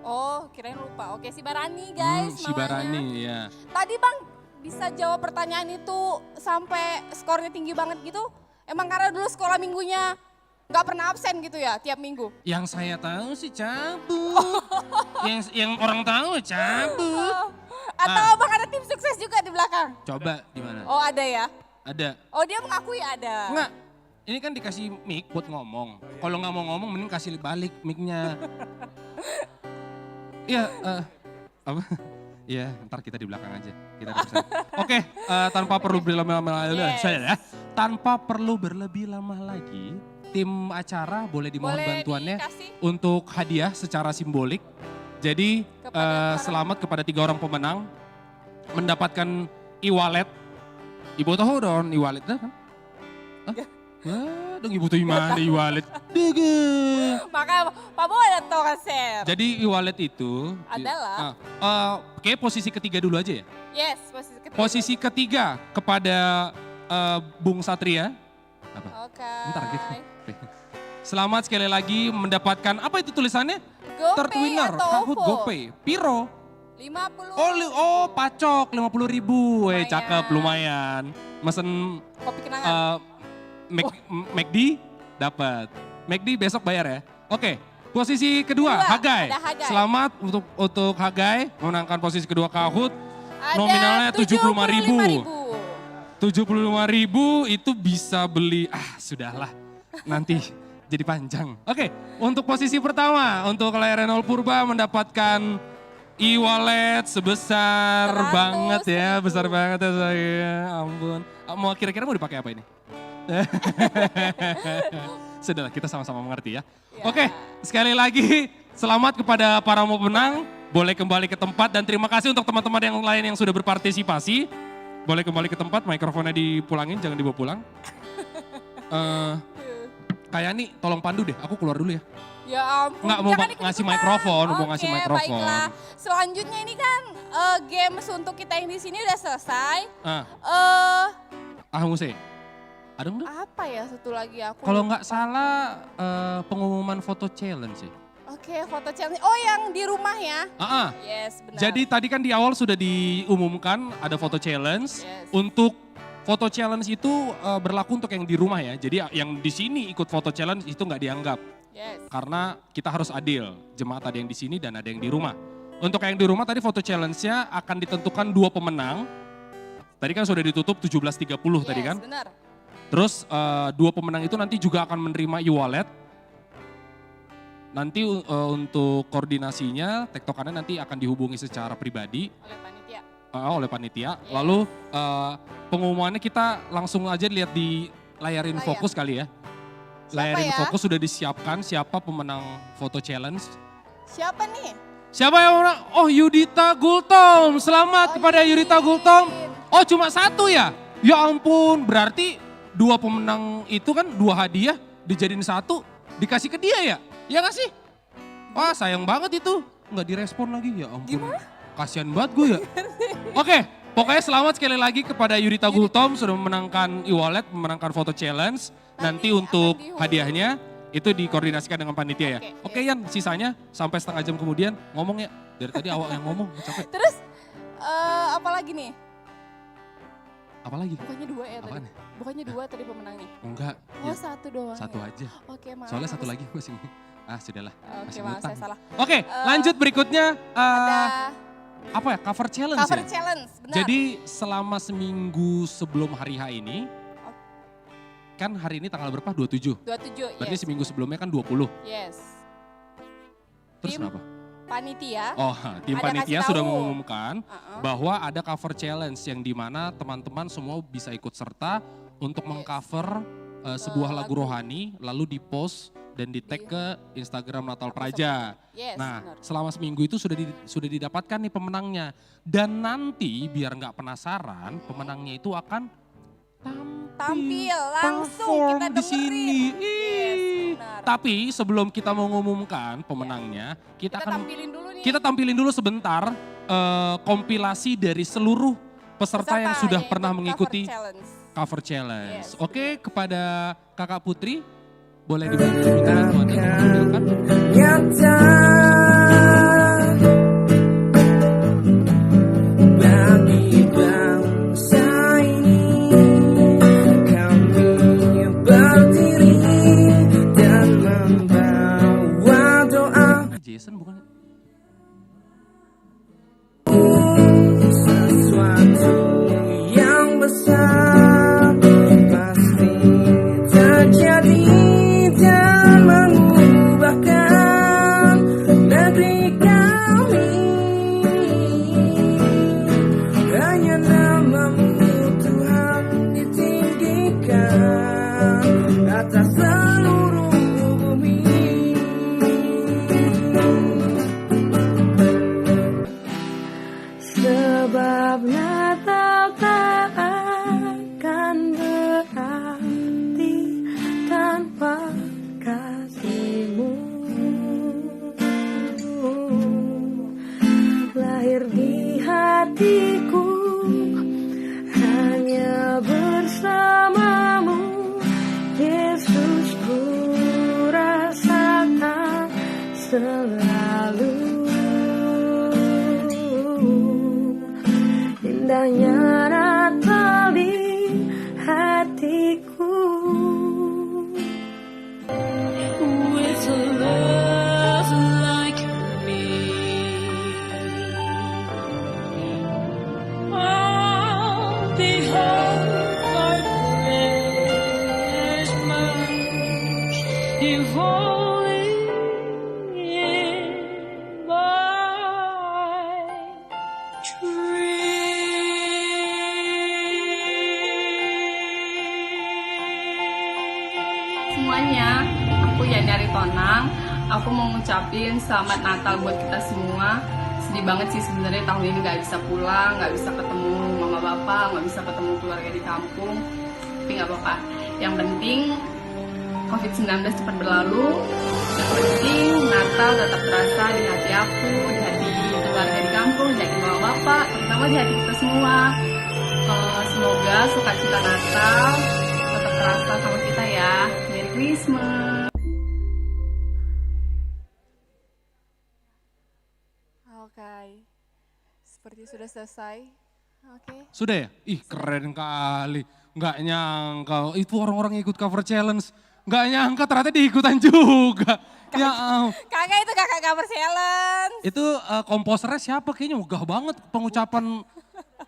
Oh, kirain lupa. Oke, si Barani guys Si Barani ya. Tadi Bang bisa jawab pertanyaan itu sampai skornya tinggi banget gitu? Emang karena dulu sekolah minggunya nggak pernah absen gitu ya tiap minggu? Yang saya tahu sih cabut. yang orang tahu cabut. Atau Abang ada tim sukses juga di belakang? Coba di mana? Oh ada ya? Ada. Oh dia mengakui ada? Enggak. Ini kan dikasih mic buat ngomong. Kalau nggak mau ngomong mending kasih balik mic-nya. Iya, apa? Iya, ntar kita di belakang aja. Kita Oke, tanpa perlu berlama-lama saya ya. Tanpa perlu berlebih lama lagi, tim acara boleh dimohon bantuannya untuk hadiah secara simbolik. Jadi selamat kepada 3 orang pemenang mendapatkan e-wallet. Ibu tahu dong e-wallet kan? Wah, dong ibu tuh gimana e-wallet? Maka Pak Bo ada tau kan Sep? Jadi e-wallet itu adalah kayak posisi ketiga dulu aja ya. Yes, posisi ketiga. Posisi ketiga kepada Bung Satria. Apa? Oke. Bentar gitu. Selamat sekali lagi mendapatkan apa itu tulisannya? Third winner, Kahoot GoPay. Piro? 50. Oh, pacok 50.000. Cakep lumayan. Mesen kopi kenangan. McD dapat. McD besok bayar ya. Oke. Posisi kedua, Hagai. Selamat untuk Hagai memenangkan posisi kedua Kahoot. Nominalnya 75.000. 75.000 itu bisa beli, sudahlah. Nanti jadi panjang. Oke, untuk posisi pertama, untuk Renol Purba mendapatkan e-wallet sebesar banget ya, besar banget ya saya, ampun. Mau kira-kira mau dipakai apa ini? Sudahlah, kita sama-sama mengerti ya. Oke, sekali lagi selamat kepada para pemenang. Boleh kembali ke tempat dan terima kasih untuk teman-teman yang lain yang sudah berpartisipasi. Boleh kembali ke tempat, mikrofonnya dipulangin, jangan dibawa pulang. Kayak nih, tolong pandu deh, aku keluar dulu ya. Ya ampun. Nggak mau ngasih mikrofon, mau ngasih mikrofon. Baiklah. Selanjutnya ini kan games untuk kita yang di sini udah selesai. Muse. Ada nggak? Apa ya satu lagi aku? Kalau nggak salah pengumuman foto challenge ya. Oke, foto challenge. Oh yang di rumah ya? Yes, benar. Jadi tadi kan di awal sudah diumumkan ada foto challenge. Untuk foto challenge itu berlaku untuk yang di rumah ya. Jadi yang di sini ikut foto challenge itu nggak dianggap. Karena kita harus adil. Jemaat ada yang di sini dan ada yang di rumah. Untuk yang di rumah tadi foto challenge-nya akan ditentukan 2 pemenang. Tadi kan sudah ditutup 17.30 tadi kan. Benar. Terus 2 pemenang itu nanti juga akan menerima e-wallet. Nanti untuk koordinasinya, tektokannya nanti akan dihubungi secara pribadi. Oleh panitia. Oleh panitia. Lalu pengumumannya kita langsung aja lihat di layar Infokus kali ya. Layar Infokus sudah disiapkan siapa pemenang foto challenge. Siapa nih? Siapa yang menang? Oh Yudita Gultom. Selamat kepada Yudita Gultom. Oh cuma 1 ya? Ya ampun, berarti 2 pemenang itu kan 2 hadiah dijadiin 1 dikasih ke dia ya? Ya gak sih? Wah sayang banget itu, nggak direspon lagi ya ampun. Kasian banget gue ya. Oke, pokoknya selamat sekali lagi kepada Yudita Gultom sudah memenangkan e-wallet, memenangkan foto challenge. Nanti untuk hadiahnya itu dikoordinasikan dengan panitia ya. Oke Yan, sisanya sampai setengah jam kemudian ngomong ya. Dari tadi awak yang ngomong, capek. Terus apa lagi nih? Apa lagi? Bukannya 2 ya tadi? Bukannya 2 tadi pemenangnya? Enggak. Oh 1 doang 1 ya? aja. Oke maaf. Soalnya 1 lagi masih. Sudahlah. Oke maaf saya salah. Oke lanjut berikutnya. Ada apa ya? Cover challenge cover ya? challenge, benar. Jadi selama seminggu sebelum hari H ini. Kan hari ini tanggal berapa? 27? 27, Berarti seminggu sebelumnya kan 20? Yes. Terus tim kenapa? Panitia. Tim panitia sudah mengumumkan bahwa ada cover challenge yang dimana teman-teman semua bisa ikut serta untuk mengcover sebuah lagu rohani lalu di-post dan di-tag ke Instagram Natal Praja. Yes, Nah, benar. selama seminggu itu sudah didapatkan nih pemenangnya. Dan nanti biar nggak penasaran, pemenangnya itu akan Tampil langsung perform kita di sini. dengerin. Yes, benar. Tapi sebelum kita mengumumkan pemenangnya, kita akan tampilin dulu nih. kita tampilin dulu sebentar kompilasi dari seluruh peserta yang sudah pernah mengikuti cover challenge. Oke, kepada Kakak Putri, boleh dibantu minta bantuannya untuk menampilkan. Bagi bangsa ini kami berdiri dan membawa doa. Jason bukan? Sesuatu yang besar pasti terjadi dan mengubahkan negeri kami. Hanya namamu Tuhan ditinggikan atas seluruh bumi. Sebab Natal tak akan berarti tanpa kasih-Mu. Lahir di hatiku hanya bersama-Mu, Yesus, ku rasakan selalu. Indahnya Natal di hatiku. With a love like me, oh, behold thy Christmas, if only in my Semuanya, aku Yani Aritonang. Aku mau ngucapin selamat Natal buat kita semua. Sedih banget sih sebenarnya tahun ini nggak bisa pulang, nggak bisa ketemu mama bapak, nggak bisa ketemu keluarga di kampung. Tapi nggak apa-apa. Yang penting COVID-19 cepat berlalu. Yang penting Natal tetap terasa di hati aku, di hati keluarga di kampung, di hati mama bapak, terutama di hati kita semua. Semoga sukacita Natal tetap terasa sama kita ya. Merry Christmas. Oke, seperti sudah selesai. Oke. Sudah ya? Ih keren kali. Nggak nyangka, itu orang-orang yang ikut cover challenge. Nggak nyangka ternyata diikutan juga. Ya Kakak itu kakak cover challenge. itu komposernya siapa kayaknya megah banget pengucapan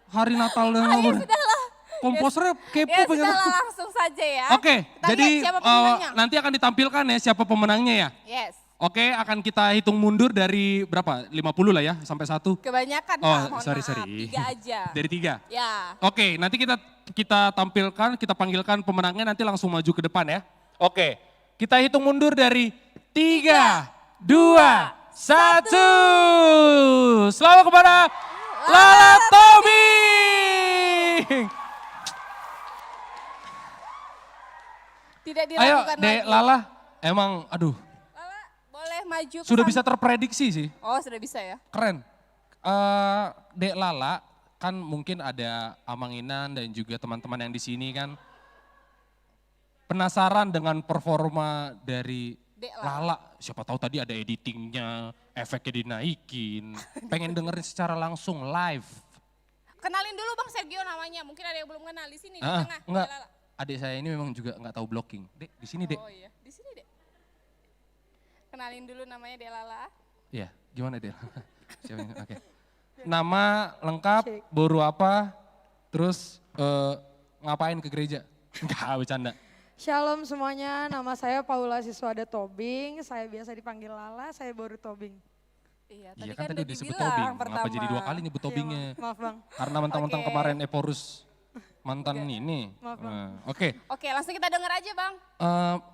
hari Natal dan Ya sudahlah. komposernya kepo Ya pengen. sudahlah, langsung saja ya. Oke, Kita jadi lihat siapa pemenangnya. nanti akan ditampilkan ya siapa pemenangnya ya. Yes. Oke, akan kita hitung mundur dari berapa? 50 lah ya sampai 1. Kebanyakan Oh, Kak, mohon sorry. maaf. 3 aja. Dari 3. Ya. Oke, nanti kita tampilkan, kita panggilkan pemenangnya nanti langsung maju ke depan ya. Oke, kita hitung mundur dari 3, 2, 1. Selamat kepada Lala Tobing. Tidak Ayo, diragukan Dek lagi. Lala, emang aduh Boleh maju ke sudah sana. bisa terprediksi sih. Oh, sudah bisa ya. Keren. Dek Lala kan mungkin ada Amanginan dan juga teman-teman yang di sini kan penasaran dengan performa dari Dek Lala. Siapa tahu tadi ada editingnya, efeknya dinaikin. Pengen dengerin secara langsung live. Kenalin dulu Bang Sergio namanya. Mungkin ada yang belum kenal di sini di Ah, tengah. enggak. Lala. Adik saya ini memang juga nggak tahu blocking. Dek, di sini Dek. Oh iya, di sini Dek. Kenalin dulu namanya Delala. Iya, gimana Dek? Siapa yang- Oke. Nama lengkap, boru apa, terus ngapain ke gereja? Enggak, bercanda. Shalom semuanya, nama saya Paula Siswada Tobing, saya biasa dipanggil Lala, saya baru Tobing. Iya, Iya kan tadi udah disebut dibilang Tobing, pertama. ngapa jadi 2 kali nyebut Tobingnya? Maaf Bang. Karena mentang-mentang Oke. kemarin Eporus mantan ini. Maaf, Bang. Oke. Oke, langsung kita denger aja Bang.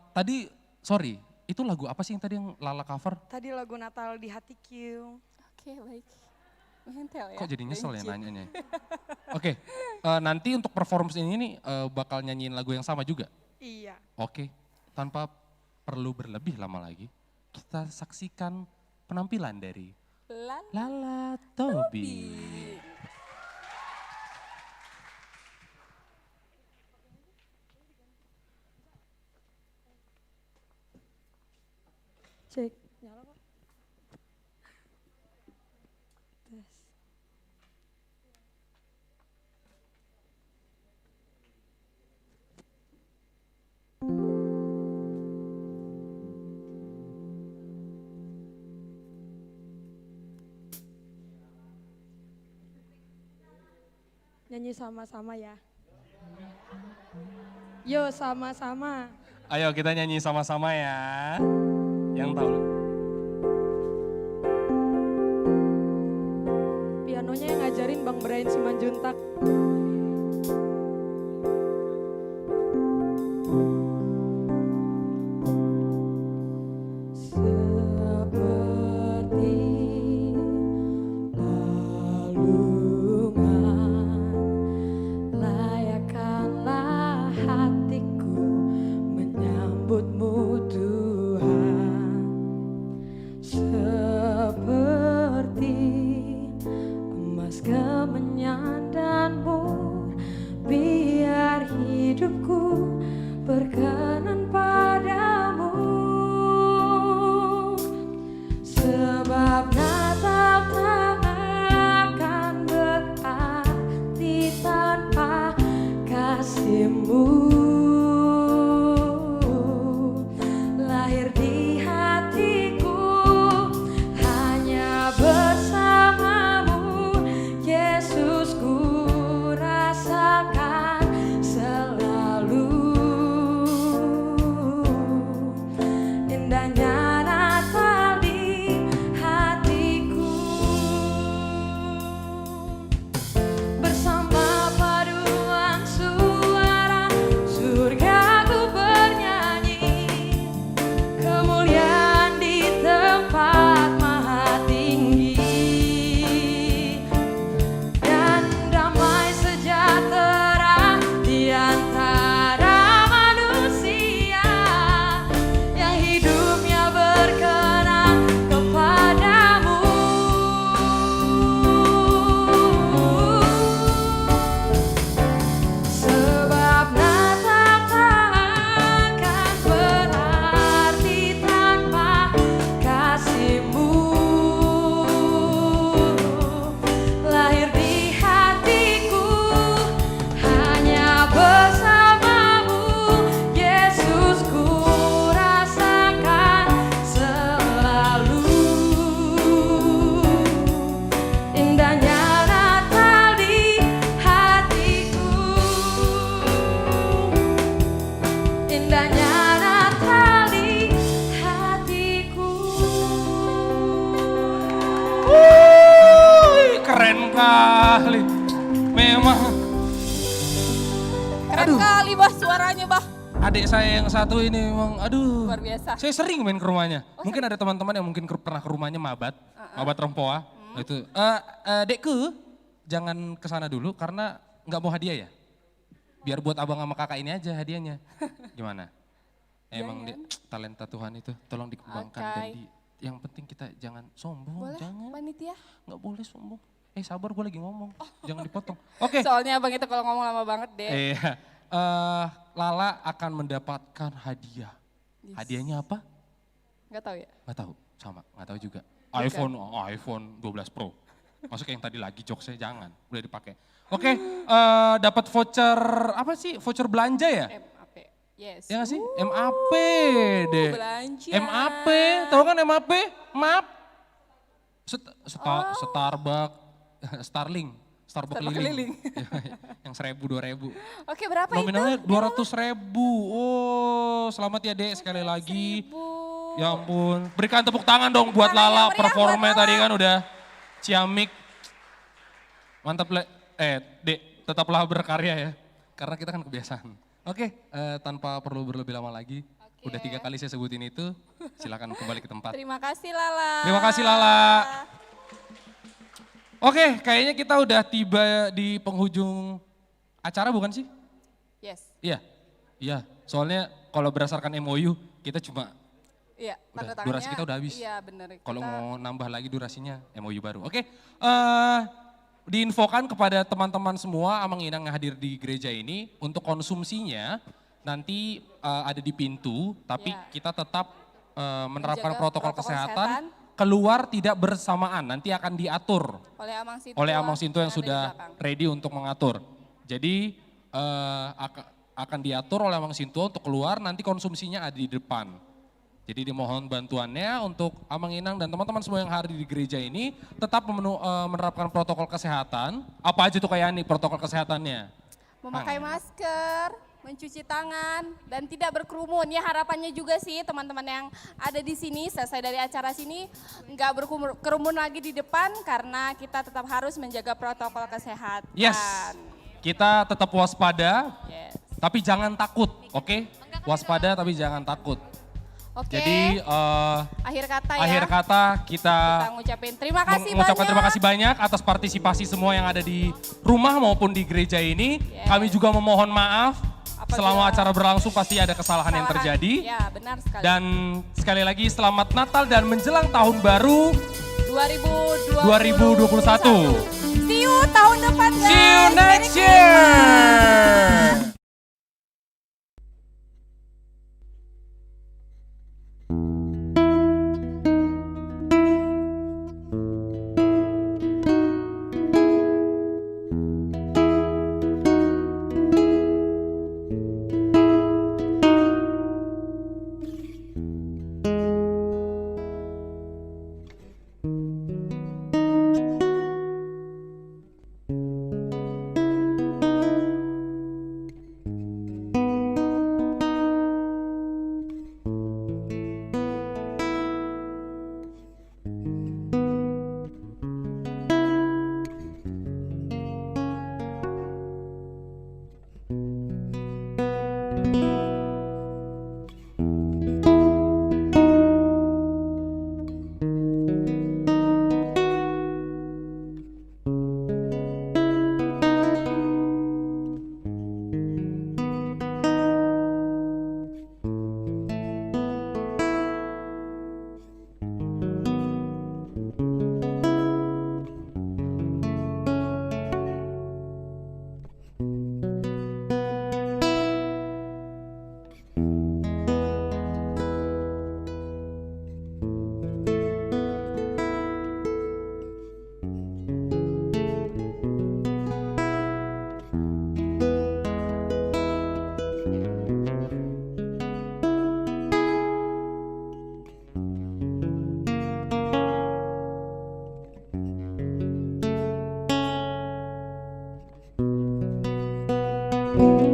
Tadi, sorry, itu lagu apa sih yang tadi yang Lala cover? Tadi lagu Natal di hatiku. Oke, baik. Mental ya. Kok jadi nyesel ya Benci. nanyanya? Oke, nanti untuk performance ini nih bakal nyanyiin lagu yang sama juga? Iya. Oke, tanpa perlu berlebih lama lagi, kita saksikan penampilan dari Lala Tobi. Cek. Nyala kok. Tes. Nyanyi sama-sama ya. Yo sama-sama. Ayo kita nyanyi sama-sama ya. Yang tahu. Pianonya yang ngajarin Bang Brian Simanjuntak. Seperti balungan layakkanlah hatiku menyambutmu Tuhan. Seperti emas kemenyan dan mur, biar hidupku berkenan padamu. Sebab Natal tak akan berarti tanpa kasih-Mu. Lahir di hatiku hanya bersamamu, Yesus, ku rasakan selalu indahnya Natal di hatiku. Bersama paduan suara surga ku bernyanyi, kemuliaan di tempat maha tinggi, dan damai sejahtera di antara manusia yang hidupnya berkenan kepadamu. Sebab Natal tak akan berarti tanpa kasih-Mu. Lahir di hatiku hanya bersamamu, Yesus, ku rasakan selalu indahnya Natal di hatiku. Indahnya Natal di hatiku. Keren kali. Memang. Keren kali Bah suaranya Bah. Adik saya yang satu ini memang, aduh. Luar biasa. Saya sering main ke rumahnya. Mungkin ada teman-teman yang mungkin pernah ke rumahnya Mabat. Mabat Rempoa. Itu. Dekku, jangan ke sana dulu karena nggak mau hadiah ya. Biar buat abang sama kakak ini aja hadiahnya. Gimana? Emang Jangan. talenta Tuhan itu tolong dikembangkan dan Oke. yang penting kita jangan sombong, Boleh jangan. panitia? Nggak boleh sombong. Sabar gue lagi ngomong, jangan dipotong. Oke. Soalnya abang itu kalau ngomong lama banget deh. Iya. Lala akan mendapatkan hadiah. Yes. Hadiahnya apa? Nggak tahu ya? Nggak tahu, sama, nggak tahu juga. Bukan. iPhone 12 Pro. Masuk yang tadi lagi jokesnya jangan, udah dipakai. Oke, dapat voucher apa sih? Voucher belanja ya? MAP. Yes. Ya nggak sih? MAP deh. Belanja. MAP, tahu kan MAP? Map. Starbucks, Starbucks Starbucks keliling. keliling. Yang 1.000, 2.000. Oke, berapa Nominalnya itu? 200.000. Oh, selamat ya Dek sekali lagi. Ya ampun. Berikan tepuk tangan dong buat Lala. Performanya tadi kan udah ciamik. Mantap Le. Dek, tetaplah berkarya ya. karena kita kan kebiasaan. Oke, tanpa perlu berlebih lama lagi, udah 3 kali saya sebutin itu, silakan kembali ke tempat. Terima kasih Lala. Terima kasih Lala. Oke, kayaknya kita udah tiba di penghujung acara bukan sih? Yes. Iya, soalnya kalau berdasarkan MOU kita cuma Iya, tanda udah, tangannya. durasi kita udah habis. Iya benar. Kalau mau nambah lagi durasinya MOU baru. Oke, diinfokan kepada teman-teman semua Amang Inang yang hadir di gereja ini untuk konsumsinya nanti ada di pintu, tapi kita tetap menerapkan Menjaga protokol protokol kesehatan. kesehatan. Keluar tidak bersamaan, nanti akan diatur Oleh Amang Sinto yang ada di sudah belakang. ready untuk mengatur. Jadi akan diatur oleh Amang Sinto untuk keluar, nanti konsumsinya ada di depan. Jadi dimohon bantuannya untuk Amang Inang dan teman-teman semua yang hadir di gereja ini tetap menerapkan protokol kesehatan. Apa aja tuh kayak ini protokol kesehatannya? Memakai masker, mencuci tangan, dan tidak berkerumun. Ya harapannya juga sih teman-teman yang ada di sini selesai dari acara sini nggak berkerumun lagi di depan karena kita tetap harus menjaga protokol kesehatan. Yes, kita tetap waspada, tapi jangan takut, oke? Waspada tapi jangan takut. Oke. Jadi akhir kata kita ngucapin terima kasih mengucapkan banyak. terima kasih banyak atas partisipasi semua yang ada di rumah maupun di gereja ini. Kami juga memohon maaf selama acara berlangsung pasti ada kesalahan yang terjadi. Ya benar sekali. Dan sekali lagi selamat Natal dan menjelang tahun baru 2021. See you tahun depan guys. See you next year. Thank you.